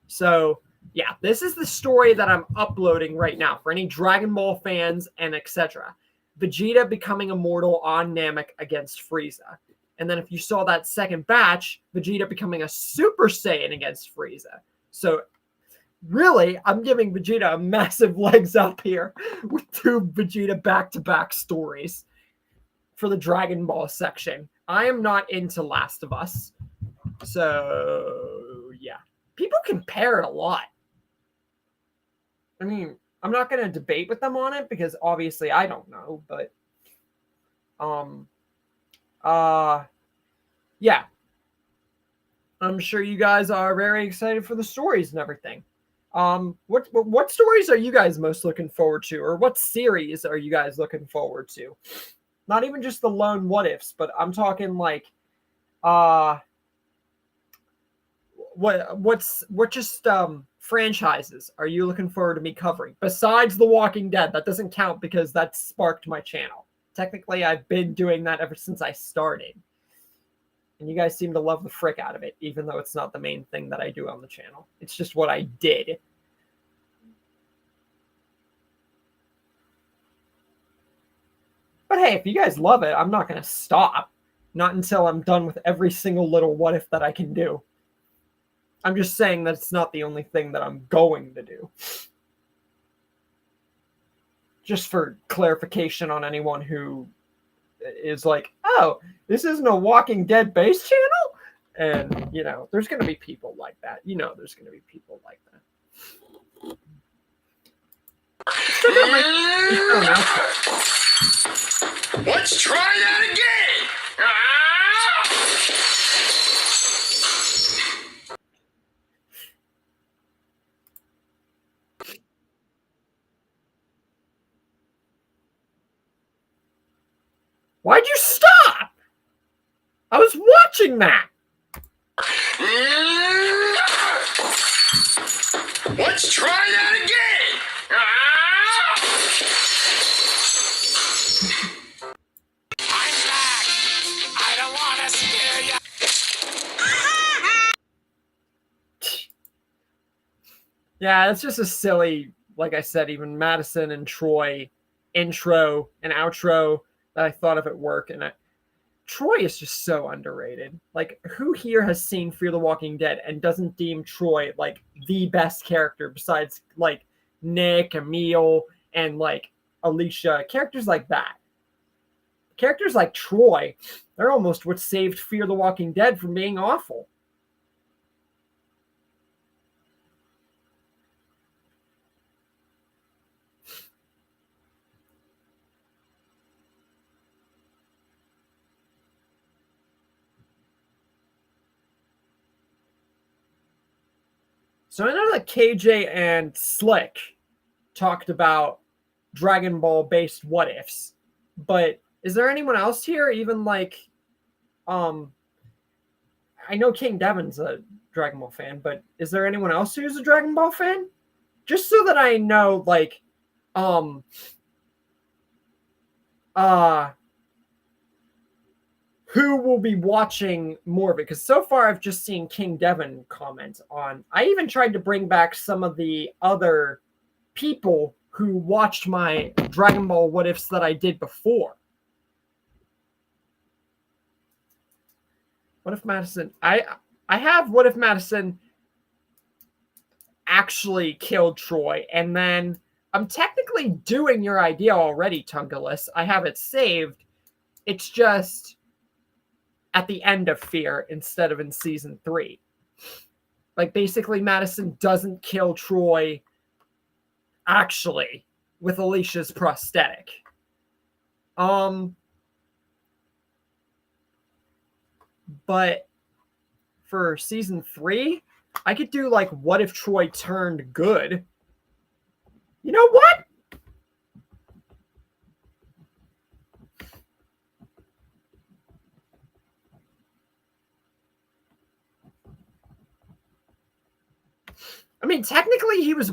So yeah, this is the story that I'm uploading right now for any Dragon Ball fans and etc. Vegeta becoming immortal on Namek against Frieza. And then if you saw that second batch, Vegeta becoming a Super Saiyan against Frieza. So really, I'm giving Vegeta a massive legs up here with 2 Vegeta back-to-back stories for the Dragon Ball section. I am not into Last of Us. So yeah, people compare it a lot. I mean, I'm not going to debate with them on it because obviously I don't know, but yeah, I'm sure you guys are very excited for the stories and everything. What stories are you guys most looking forward to, or what series are you guys looking forward to? Not even just the lone what ifs, but I'm talking like what just franchises are you looking forward to me covering besides The Walking Dead? That doesn't count because that sparked my channel. Technically, I've been doing that ever since I started. And you guys seem to love the frick out of it, even though it's not the main thing that I do on the channel. It's just what I did. But hey, if you guys love it, I'm not going to stop. Not until I'm done with every single little what if that I can do. I'm just saying that it's not the only thing that I'm going to do. Just for clarification on anyone who is like, oh, this isn't a Walking Dead base channel? And, there's going to be people like that. There's going to be people like that. Let's try that again! Why'd you stop? I was watching that. Let's try that again! I'm back! I don't want to scare you! Yeah, it's just a silly, like I said, even Madison and Troy intro and outro that I thought of at work. And Troy is just so underrated. Like, who here has seen Fear the Walking Dead and doesn't deem Troy like the best character besides like Nick, Emil, and like Alicia? Characters like that. Characters like Troy, they're almost what saved Fear the Walking Dead from being awful. So I know that KJ and Slick talked about Dragon Ball based what ifs, but is there anyone else here? Even like, I know King Devin's a Dragon Ball fan, but is there anyone else who's a Dragon Ball fan? Just so that I know, like, who will be watching more of it, because so far I've just seen King Devin comment on. I even tried to bring back some of the other people who watched my Dragon Ball what ifs that I did before. What if Madison? I have what if Madison actually killed Troy, and then I'm technically doing your idea already, Tungalus. I have it saved. It's just at the end of Fear instead of in season 3. Like, basically, Madison doesn't kill Troy actually with Alicia's prosthetic. But for season 3, I could do, like, what if Troy turned good? You know what? I mean, technically he was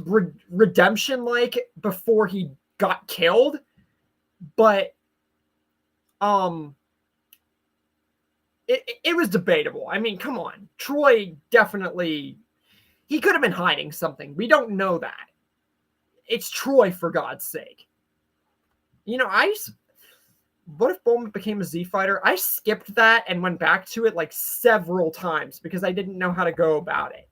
redemption-like before he got killed, but it was debatable. I mean, come on. Troy definitely, he could have been hiding something. We don't know that. It's Troy, for God's sake. You know, what if Bulma became a Z fighter? I skipped that and went back to it like several times because I didn't know how to go about it.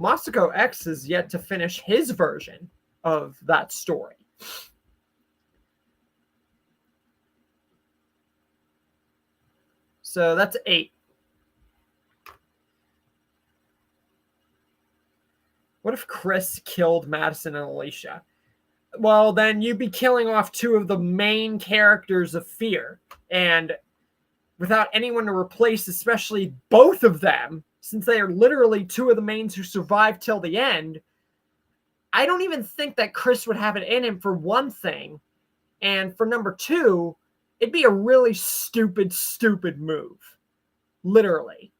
Masako X is yet to finish his version of that story. So that's 8. What if Chris killed Madison and Alicia? Well, then you'd be killing off 2 of the main characters of Fear. And without anyone to replace, especially both of them, since they are literally 2 of the mains who survived till the end, I don't even think that Chris would have it in him, for one thing. And for number 2, it'd be a really stupid move. Literally.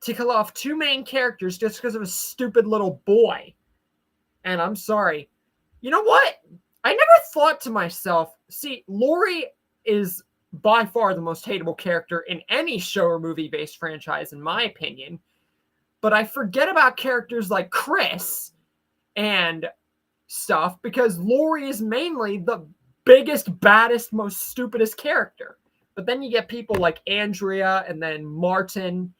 To kill off 2 main characters just because of a stupid little boy. And I'm sorry. You know what? I never thought to myself, see, Lori is by far the most hateable character in any show or movie-based franchise, in my opinion. But I forget about characters like Chris and stuff because Lori is mainly the biggest, baddest, most stupidest character. But then you get people like Andrea and then Martin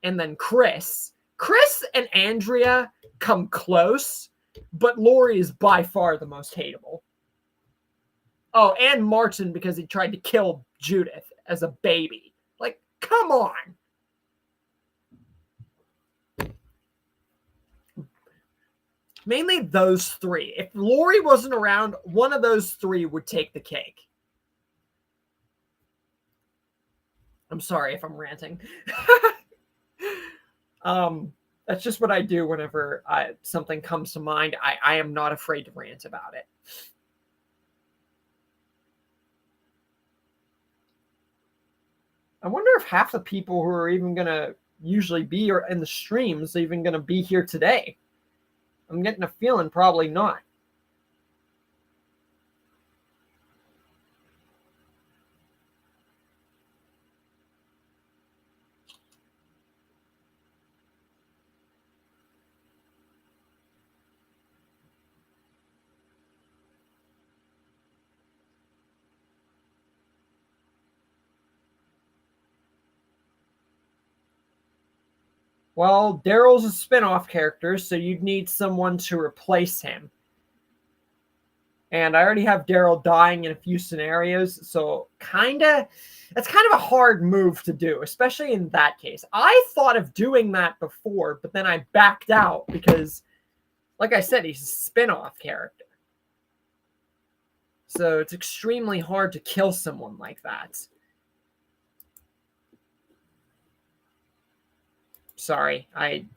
and then Chris. Chris and Andrea come close, but Lori is by far the most hateable. Oh, and Martin because he tried to kill Judith as a baby. Like, come on. Mainly those 3. If Lori wasn't around, one of those 3 would take the cake. I'm sorry if I'm ranting. That's just what I do whenever something comes to mind. I am not afraid to rant about it. I wonder if half the people who are even going to usually be in the streams are even going to be here today. I'm getting a feeling probably not. Well, Daryl's a spin-off character, so you'd need someone to replace him. And I already have Daryl dying in a few scenarios, so that's kind of a hard move to do, especially in that case. I thought of doing that before, but then I backed out because, like I said, he's a spin-off character. So it's extremely hard to kill someone like that. Sorry, I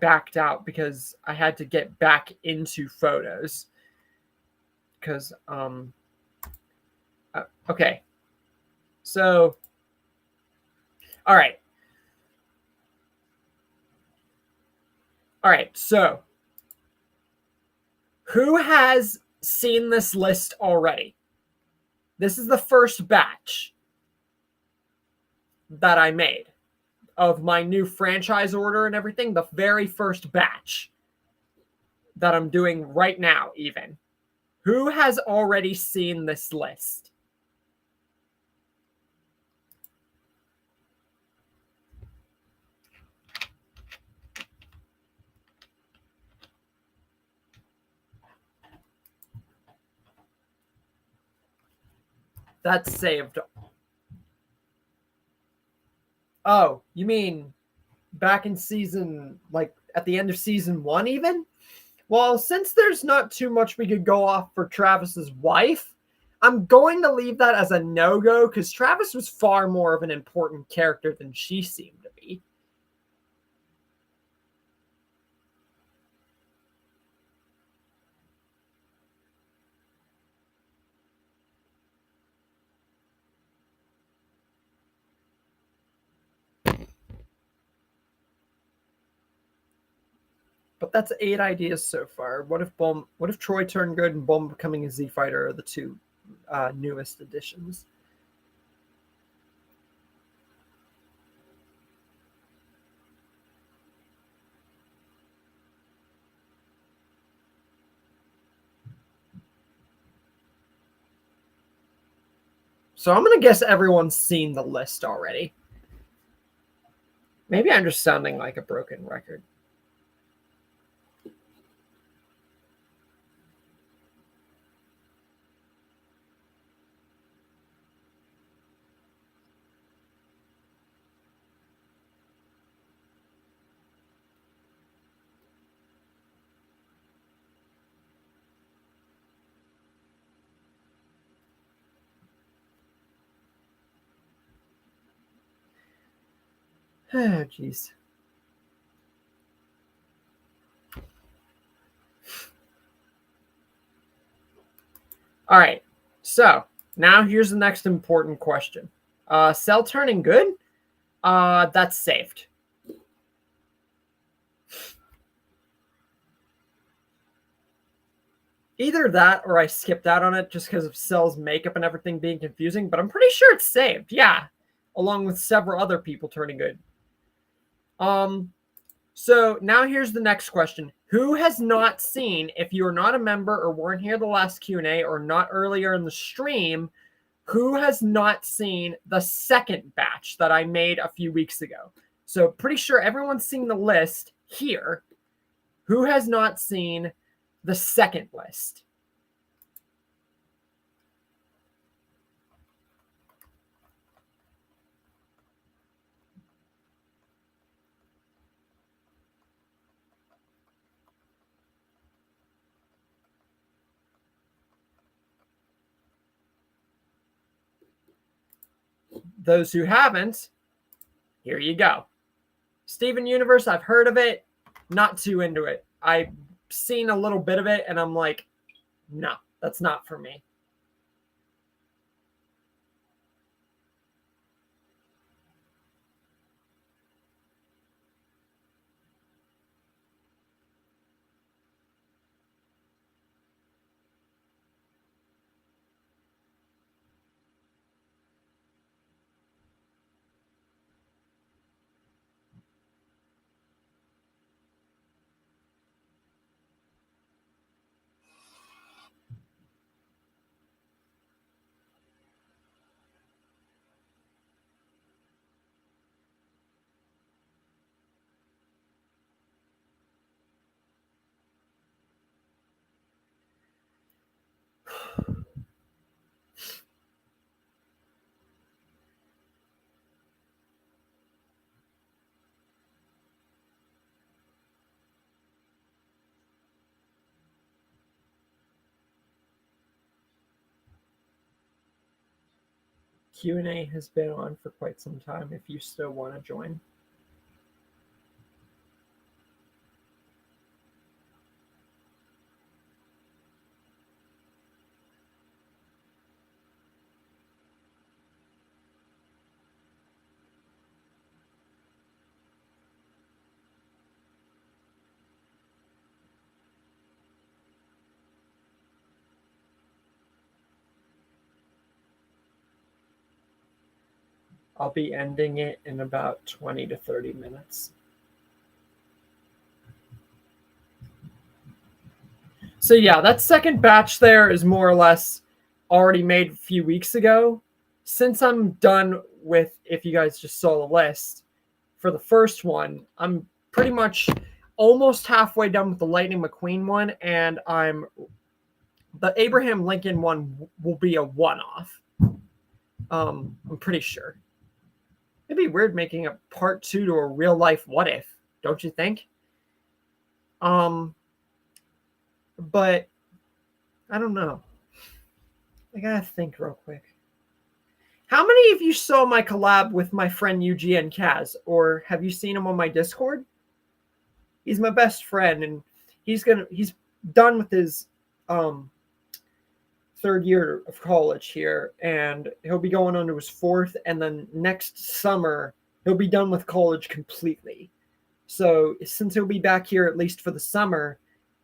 backed out because I had to get back into photos. Because, okay. So, all right. All right, so who has seen this list already? This is the first batch that I made of my new franchise order and everything. The very first batch that I'm doing right now, even. Who has already seen this list? That's saved. Oh, you mean back in season, like at the end of season 1 even? Well, since there's not too much we could go off for Travis's wife, I'm going to leave that as a no-go because Travis was far more of an important character than she seemed to be. But that's 8 ideas so far. What if Troy turned good and Bulma becoming a Z Fighter are the two newest additions? So I'm going to guess everyone's seen the list already. Maybe I'm just sounding like a broken record. Oh, jeez. All right. So now here's the next important question. Cell turning good? That's saved. Either that or I skipped out on it just because of Cell's makeup and everything being confusing, but I'm pretty sure it's saved. Yeah. Along with several other people turning good. So now here's the next question. Who has not seen, if you're not a member or weren't here the last Q&A or not earlier in the stream, who has not seen the second batch that I made a few weeks ago? So pretty sure everyone's seen the list here. Who has not seen the second list? Those who haven't, here you go. Steven Universe, I've heard of it, not too into it. I've seen a little bit of it, and I'm like, no, that's not for me. Q&A has been on for quite some time if you still want to join. I'll be ending it in about 20 to 30 minutes. So yeah, that second batch there is more or less already made a few weeks ago. Since I'm done with, if you guys just saw the list, for the first one, I'm pretty much almost halfway done with the Lightning McQueen one, and the Abraham Lincoln one will be a one-off. I'm pretty sure. It'd be weird making a part 2 to a real life what if, don't you think? But I don't know. I gotta think real quick. How many of you saw my collab with my friend UGN Kaz, or have you seen him on my Discord? He's my best friend, and he's done with his third year of college here, and he'll be going on to his fourth, and then next summer he'll be done with college completely. So since he'll be back here at least for the summer,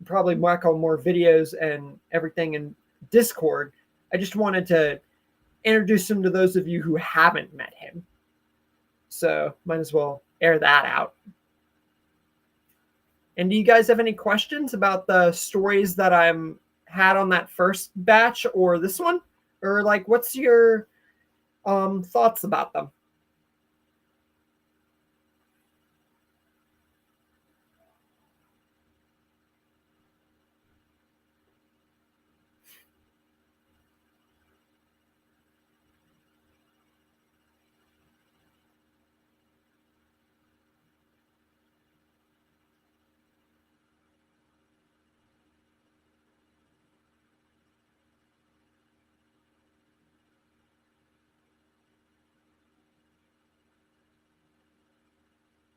probably work on more videos and everything in Discord. I just wanted to introduce him to those of you who haven't met him. So might as well air that out. And do you guys have any questions about the stories that I'm had on that first batch or this one? Or like, what's your thoughts about them?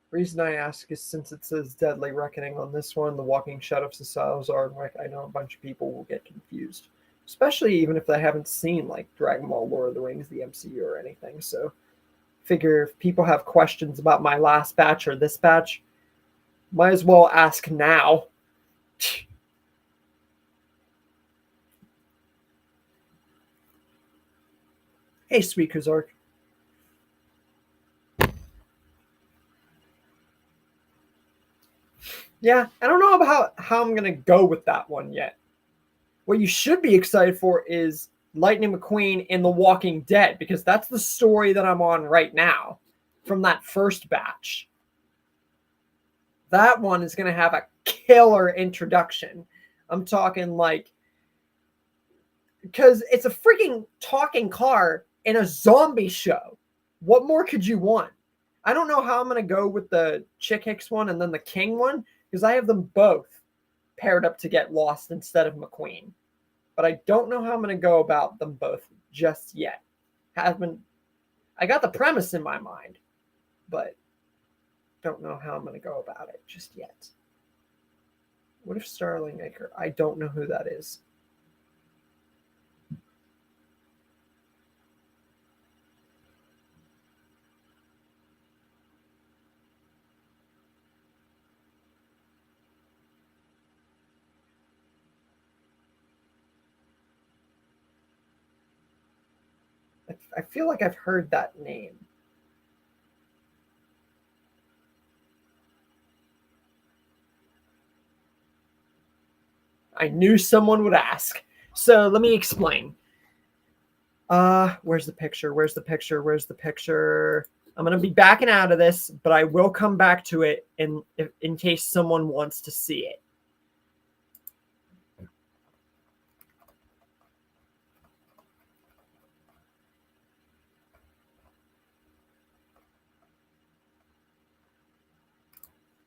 Reason I ask is since it says Deadly Reckoning on this one, The Walking Shadows of Salazar, like I know a bunch of people will get confused, especially even if they haven't seen like Dragon Ball, Lord of the Rings, the MCU, or anything. So, figure if people have questions about my last batch or this batch, might as well ask now. Hey, sweet Kazark. Yeah, I don't know about how I'm going to go with that one yet. What you should be excited for is Lightning McQueen in The Walking Dead, because that's the story that I'm on right now from that first batch. That one is going to have a killer introduction. I'm talking like, because it's a freaking talking car in a zombie show. What more could you want? I don't know how I'm going to go with the Chick Hicks one and then the King one, because I have them both paired up to get lost instead of McQueen. But I don't know how I'm going to go about them both just yet. I got the premise in my mind, but don't know how I'm going to go about it just yet. What if Starling Acre? I don't know who that is. I feel like I've heard that name. I knew someone would ask. So let me explain. Where's the picture? Where's the picture? Where's the picture? I'm going to be backing out of this, but I will come back to it in case someone wants to see it.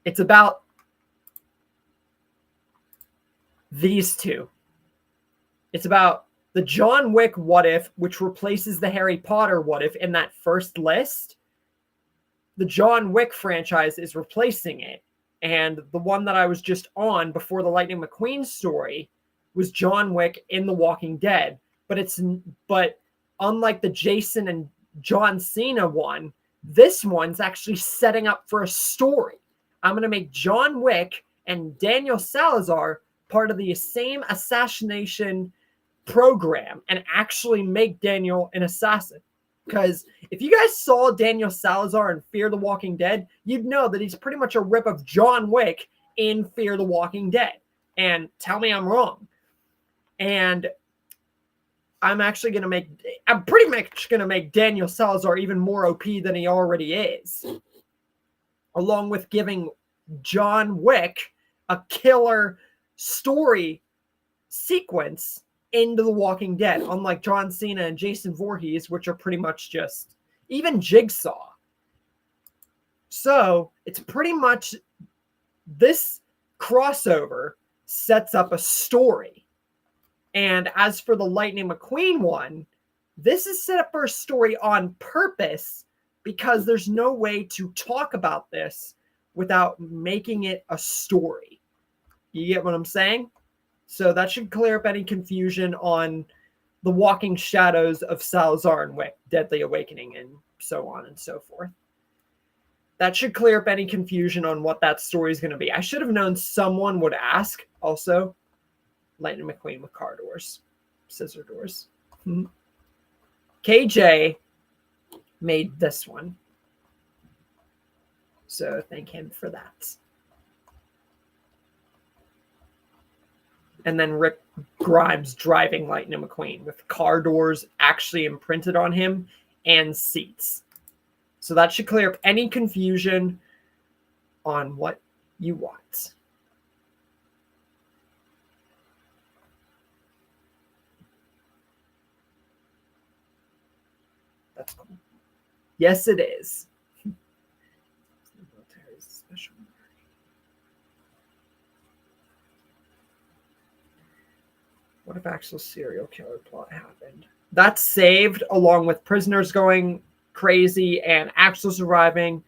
It's about these two. It's about the John Wick what if, which replaces the Harry Potter what if in that first list. The John Wick franchise is replacing it. And the one that I was just on before the Lightning McQueen story was John Wick in The Walking Dead. But unlike the Jason and John Cena one, this one's actually setting up for a story. I'm going to make John Wick and Daniel Salazar part of the same assassination program and actually make Daniel an assassin. Because if you guys saw Daniel Salazar in Fear the Walking Dead, you'd know that he's pretty much a rip of John Wick in Fear the Walking Dead. And tell me I'm wrong. And I'm pretty much going to make Daniel Salazar even more OP than he already is. Along with giving John Wick a killer story sequence into The Walking Dead, unlike John Cena and Jason Voorhees, which are pretty much just even Jigsaw. So it's pretty much this crossover sets up a story. And as for the Lightning McQueen one, this is set up for a story on purpose because there's no way to talk about this without making it a story. You get what I'm saying? So that should clear up any confusion on the walking shadows of Salazar and Deadly Awakening and so on and so forth. That should clear up any confusion on what that story is going to be. I should have known someone would ask. Also, Lightning McQueen with car doors, scissor doors. KJ made this one. So thank him for that. And then Rick Grimes driving Lightning McQueen with car doors actually imprinted on him and seats. So that should clear up any confusion on what you want. That's cool. Yes, it is. What if actual serial killer plot happened? That's saved along with prisoners going crazy and Axel surviving.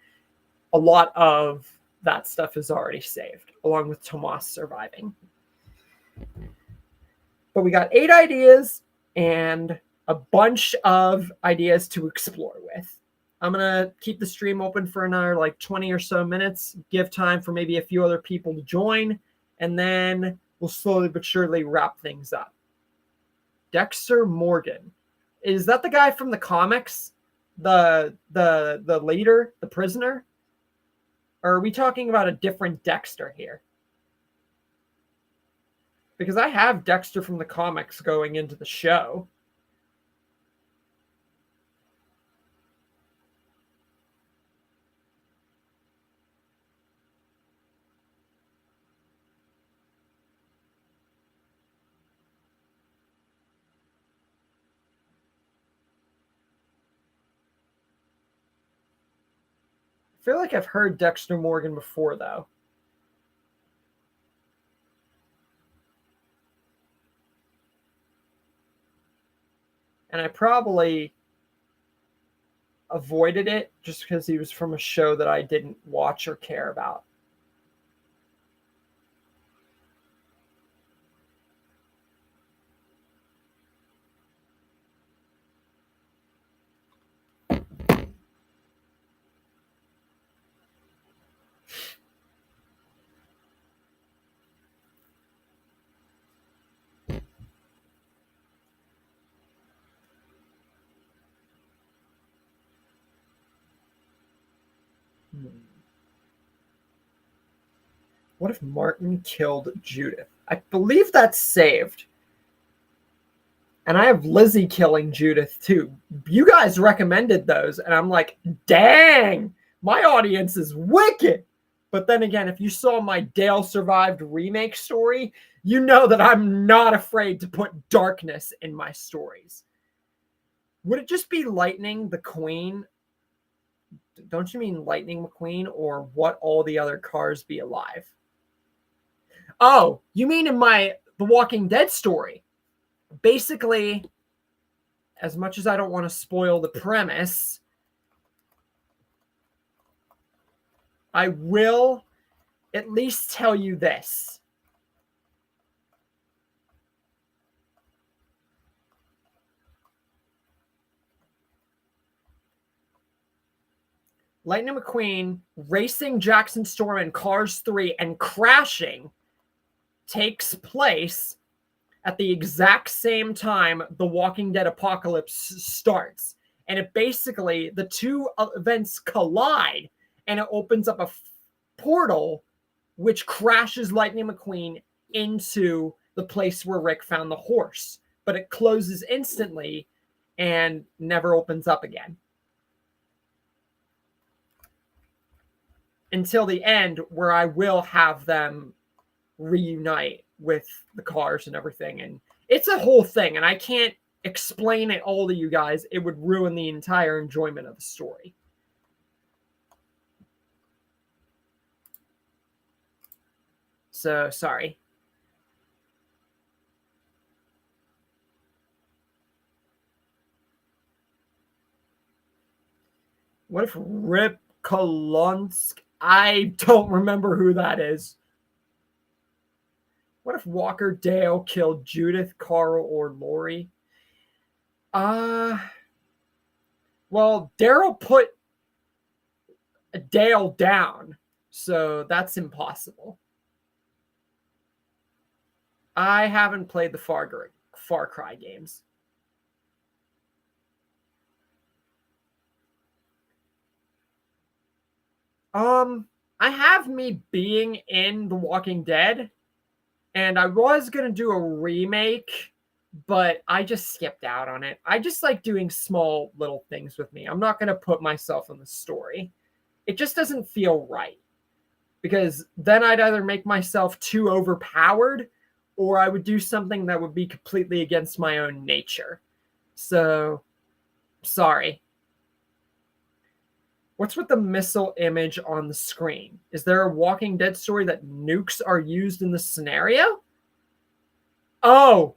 A lot of that stuff is already saved, along with Tomas surviving. But we got 8 ideas and a bunch of ideas to explore with. I'm going to keep the stream open for another like 20 or so minutes, give time for maybe a few other people to join, and then we'll slowly but surely wrap things up. Dexter Morgan. Is that the guy from the comics? The leader, the prisoner? Or are we talking about a different Dexter here? Because I have Dexter from the comics going into the show. I feel like I've heard Dexter Morgan before, though. And I probably avoided it just because he was from a show that I didn't watch or care about. What if Martin killed Judith? I believe that's saved. And I have Lizzie killing Judith too. You guys recommended those, and I'm like, dang, my audience is wicked. But then again, if you saw my Dale Survived remake story, you know that I'm not afraid to put darkness in my stories. Would it just be Lightning the Queen? Don't you mean Lightning McQueen, or what all the other cars be alive? Oh, you mean in my The Walking Dead story? Basically, as much as I don't want to spoil the premise, I will at least tell you this. Lightning McQueen racing Jackson Storm in Cars 3 and crashing takes place at the exact same time the Walking Dead apocalypse starts. And it basically, the two events collide and it opens up a portal which crashes Lightning McQueen into the place where Rick found the horse. But it closes instantly and never opens up again. Until the end, where I will have them reunite with the cars and everything. And it's a whole thing, and I can't explain it all to you guys. It would ruin the entire enjoyment of the story. So, sorry. What if Rip Kolonsk? I don't remember who that is. What if Walker Dale killed Judith, Carl, or Lori? Well, Daryl put Dale down, so that's impossible. I haven't played the Far Cry games. I have me being in The Walking Dead, and I was going to do a remake, but I just skipped out on it. I just like doing small little things with me. I'm not going to put myself in the story. It just doesn't feel right, because then I'd either make myself too overpowered, or I would do something that would be completely against my own nature. So, sorry. What's with the missile image on the screen? Is there a Walking Dead story that nukes are used in the scenario? Oh,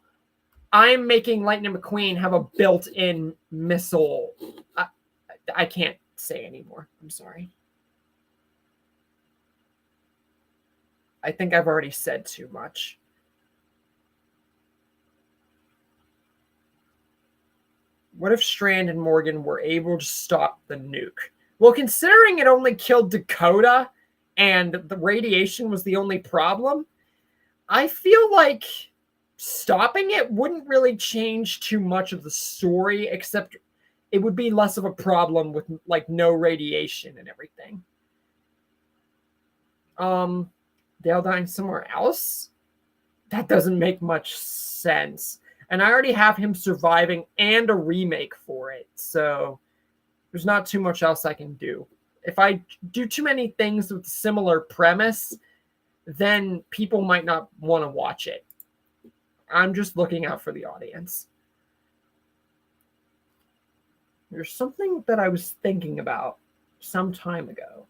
I'm making Lightning McQueen have a built-in missile. I can't say anymore. I'm sorry. I think I've already said too much. What if Strand and Morgan were able to stop the nuke? Well, considering it only killed Dakota and the radiation was the only problem, I feel like stopping it wouldn't really change too much of the story, except it would be less of a problem with like no radiation and everything. Dale dying somewhere else? That doesn't make much sense. And I already have him surviving and a remake for it, so there's not too much else I can do. If I do too many things with a similar premise, then people might not want to watch it. I'm just looking out for the audience. There's something that I was thinking about some time ago.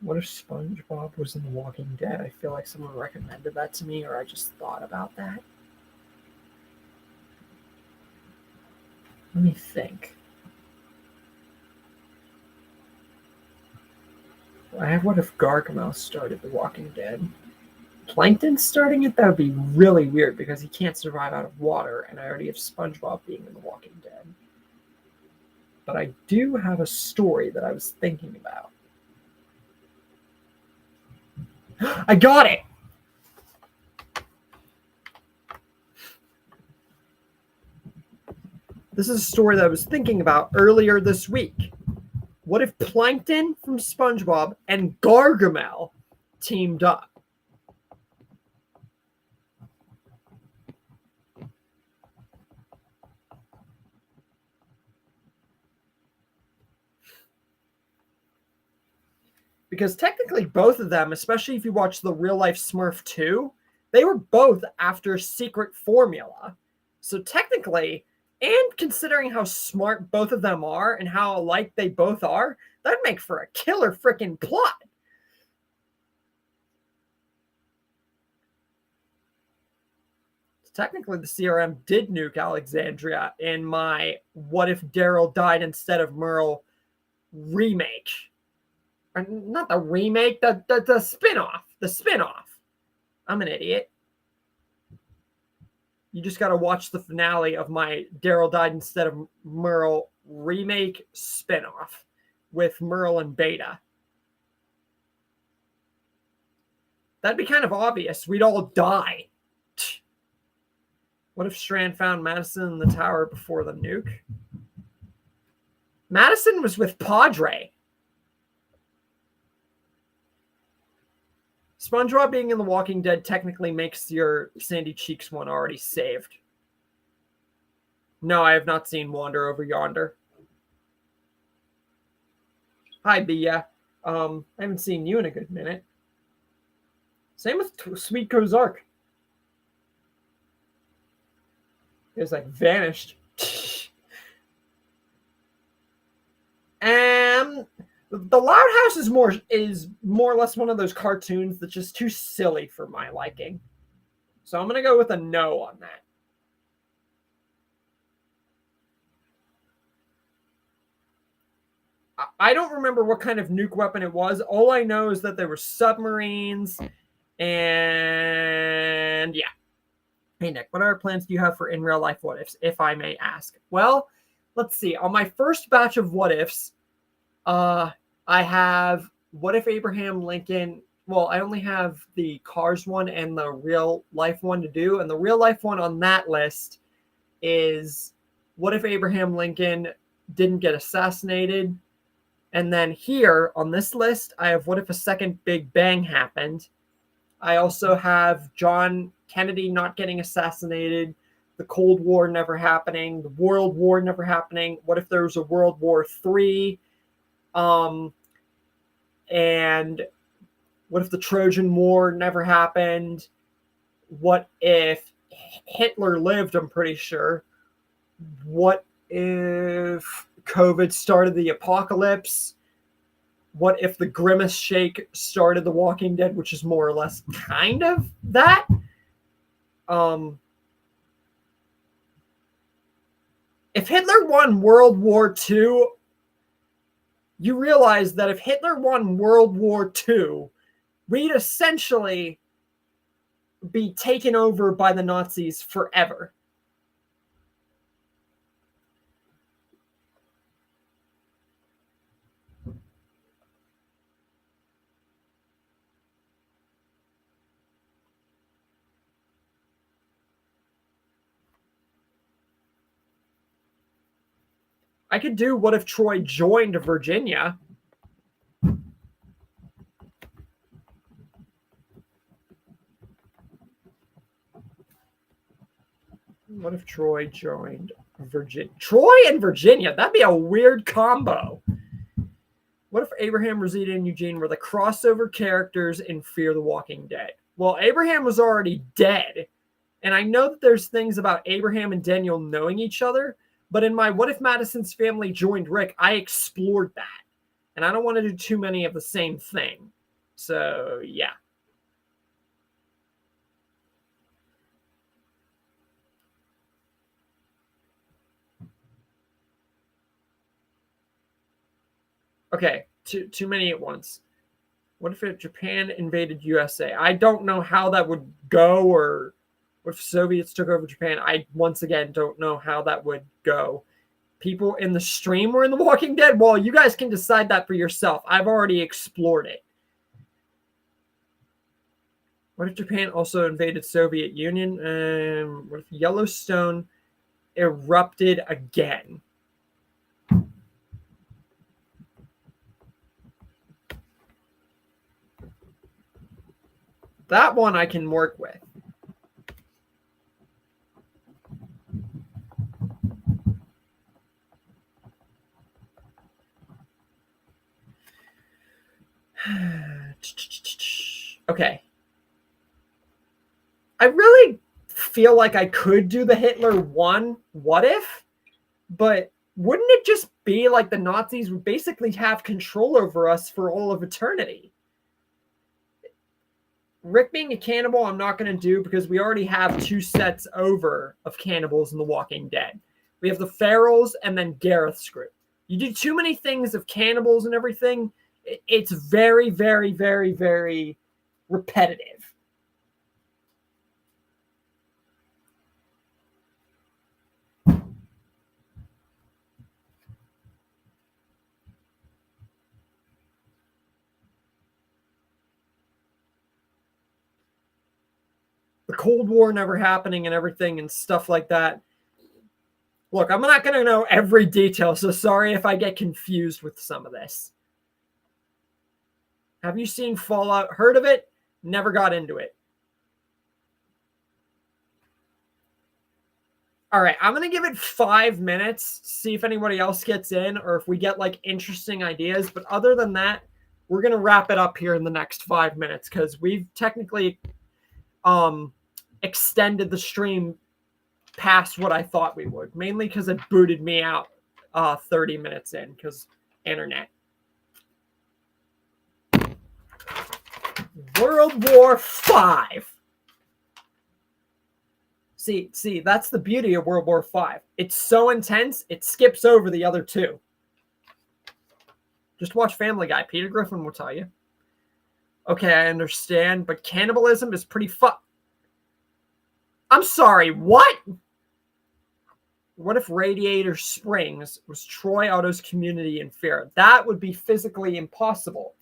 What if SpongeBob was in The Walking Dead? I feel like someone recommended that to me, or I just thought about that. Let me think. What if Gargamel started The Walking Dead? Plankton starting it? That would be really weird because he can't survive out of water, and I already have SpongeBob being in The Walking Dead. But I do have a story that I was thinking about. I got it! This is a story that I was thinking about earlier this week. What if Plankton from SpongeBob and Gargamel teamed up? Because technically both of them, especially if you watch the Real Life Smurf 2, they were both after secret formula. So technically, and considering how smart both of them are and how alike they both are, that'd make for a killer freaking plot. Technically, the CRM did nuke Alexandria in my What If Daryl Died Instead of Merle remake. Or not the remake, the spin-off. The spin-off. I'm an idiot. You just got to watch the finale of my Daryl Died Instead of Merle remake spin-off with Merle and Beta. That'd be kind of obvious. We'd all die. What if Strand found Madison in the tower before the nuke? Madison was with Padre. SpongeBob being in The Walking Dead technically makes your Sandy Cheeks one already saved. No, I have not seen Wander Over Yonder. Hi, Bia. I haven't seen you in a good minute. Same with Sweet Kozark. It's like vanished. And the Loud House is more or less one of those cartoons that's just too silly for my liking. So I'm gonna go with a no on that. I don't remember what kind of nuke weapon it was. All I know is that there were submarines, and yeah. Hey, Nick, what other plans do you have for in real life what ifs, if I may ask? Well, let's see. On my first batch of what ifs, I have what if Abraham Lincoln. Well, I only have the Cars one and the real life one to do. And the real life one on that list is what if Abraham Lincoln didn't get assassinated? And then here on this list, I have what if a second Big Bang happened? I also have John Kennedy not getting assassinated, the Cold War never happening, the World War never happening. What if there was a World War III? And what if the Trojan War never happened? What if Hitler lived? I'm pretty sure. What if COVID started the apocalypse? What if the Grimace Shake started The Walking Dead, which is more or less kind of that? If Hitler won World War II, you realize that if Hitler won World War II, we'd essentially be taken over by the Nazis forever. I could do what if Troy joined Virginia. What if Troy joined Virginia? Troy and Virginia, that'd be a weird combo. What if Abraham, Rosita, and Eugene were the crossover characters in Fear the Walking Dead? Well, Abraham was already dead. And I know that there's things about Abraham and Daniel knowing each other, but in my What If Madison's Family Joined Rick, I explored that. And I don't want to do too many of the same thing. So, yeah. Okay, too many at once. What if Japan invaded USA? I don't know how that would go, or what if Soviets took over Japan? I, once again, don't know how that would go. People in the stream were in The Walking Dead? Well, you guys can decide that for yourself. I've already explored it. What if Japan also invaded Soviet Union? What if Yellowstone erupted again? That one I can work with. Okay. I really feel like I could do the Hitler one what if, but wouldn't it just be like the Nazis would basically have control over us for all of eternity? Rick being a cannibal, I'm not going to do because we already have 2 sets over of cannibals in The Walking Dead. We have the Ferals and then Gareth's group. You do too many things of cannibals and everything, it's very, very, very, very repetitive. The Cold War never happening and everything and stuff like that. Look, I'm not going to know every detail, so sorry if I get confused with some of this. Have you seen Fallout? Heard of it? Never got into it. All right, I'm going to give it 5 minutes, see if anybody else gets in or if we get like interesting ideas. But other than that, we're going to wrap it up here in the next 5 minutes because we've technically extended the stream past what I thought we would, mainly because it booted me out 30 minutes in because internet. World War V. See, that's the beauty of World War V. It's so intense, it skips over the other two. Just watch Family Guy. Peter Griffin will tell you. Okay, I understand, but cannibalism is pretty I'm sorry, what? What if Radiator Springs was Troy Otto's community in fear? That would be physically impossible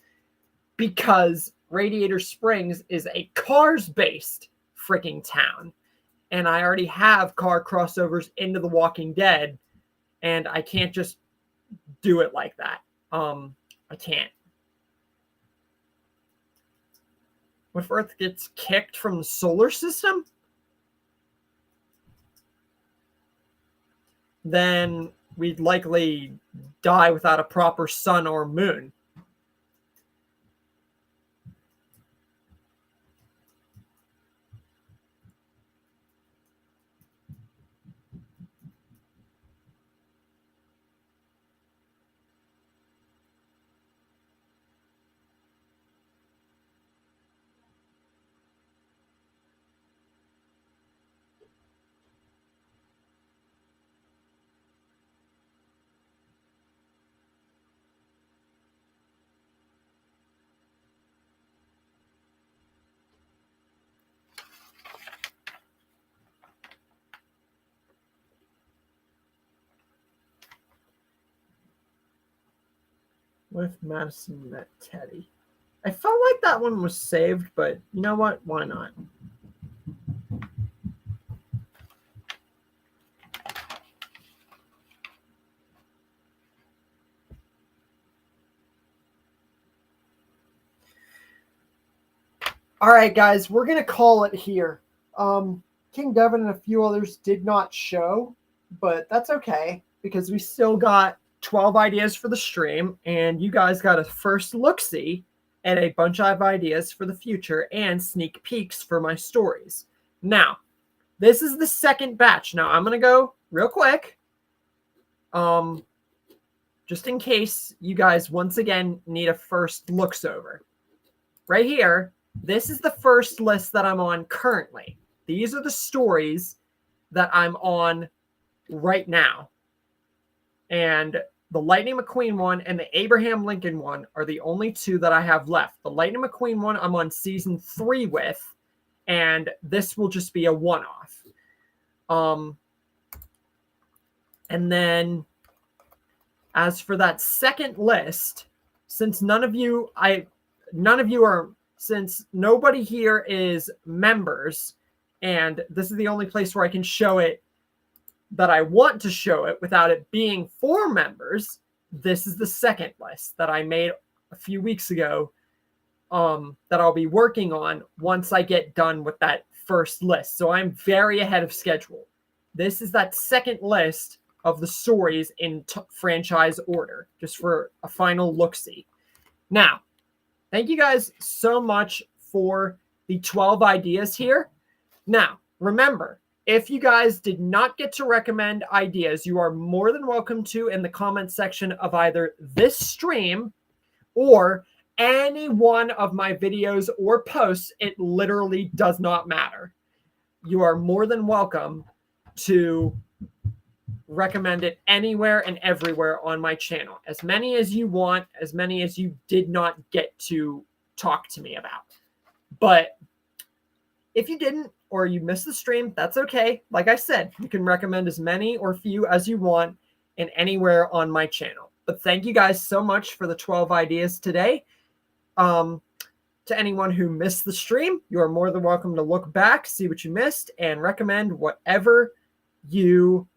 because Radiator Springs is a cars-based freaking town. And I already have car crossovers into The Walking Dead, and I can't just do it like that. I can't. What if Earth gets kicked from the solar system? Then we'd likely die without a proper sun or moon. What if Madison met Teddy? I felt like that one was saved, but you know what? Why not? All right, guys, we're going to call it here. King Devin and a few others did not show, but that's okay because we still got 12 ideas for the stream, and you guys got a first look-see at a bunch of ideas for the future and sneak peeks for my stories. Now, this is the second batch. Now, I'm going to go real quick, just in case you guys, once again, need a first looks over. Right here, this is the first list that I'm on currently. These are the stories that I'm on right now. And the Lightning McQueen one and the Abraham Lincoln one are the only two that I have left. The Lightning McQueen one I'm on season 3 with, and this will just be a one-off. And then as for that second list, since since nobody here is members, and this is the only place where I can show it that I want to show it without it being for members, this is the second list that I made a few weeks ago that I'll be working on once I get done with that first list. So I'm very ahead of schedule. This is that second list of the stories in franchise order, just for a final look-see. Now, thank you guys so much for the 12 ideas here. Now, remember, if you guys did not get to recommend ideas, you are more than welcome to in the comment section of either this stream or any one of my videos or posts. It literally does not matter. You are more than welcome to recommend it anywhere and everywhere on my channel. As many as you want, as many as you did not get to talk to me about. But if you didn't, or you missed the stream, that's okay. Like I said, you can recommend as many or few as you want and anywhere on my channel. But thank you guys so much for the 12 ideas today. To anyone who missed the stream, you are more than welcome to look back, see what you missed, and recommend whatever you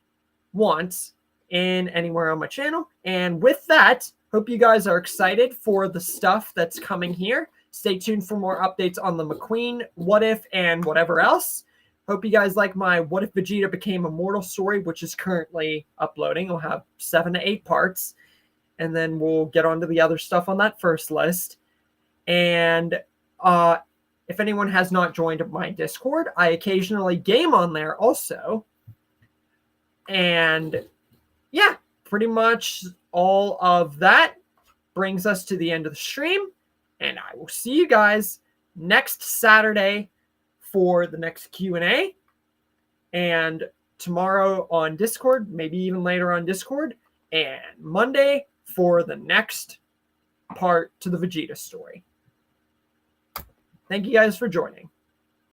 want in anywhere on my channel. And with that, hope you guys are excited for the stuff that's coming here. Stay tuned for more updates on the McQueen, What If, and whatever else. Hope you guys like my What If Vegeta Became Immortal story, which is currently uploading. I'll have 7 to 8 parts. And then we'll get on to the other stuff on that first list. And if anyone has not joined my Discord, I occasionally game on there also. And yeah, pretty much all of that brings us to the end of the stream. And I will see you guys next Saturday for the next Q&A. And tomorrow on Discord, maybe even later on Discord. And Monday for the next part to the Vegeta story. Thank you guys for joining.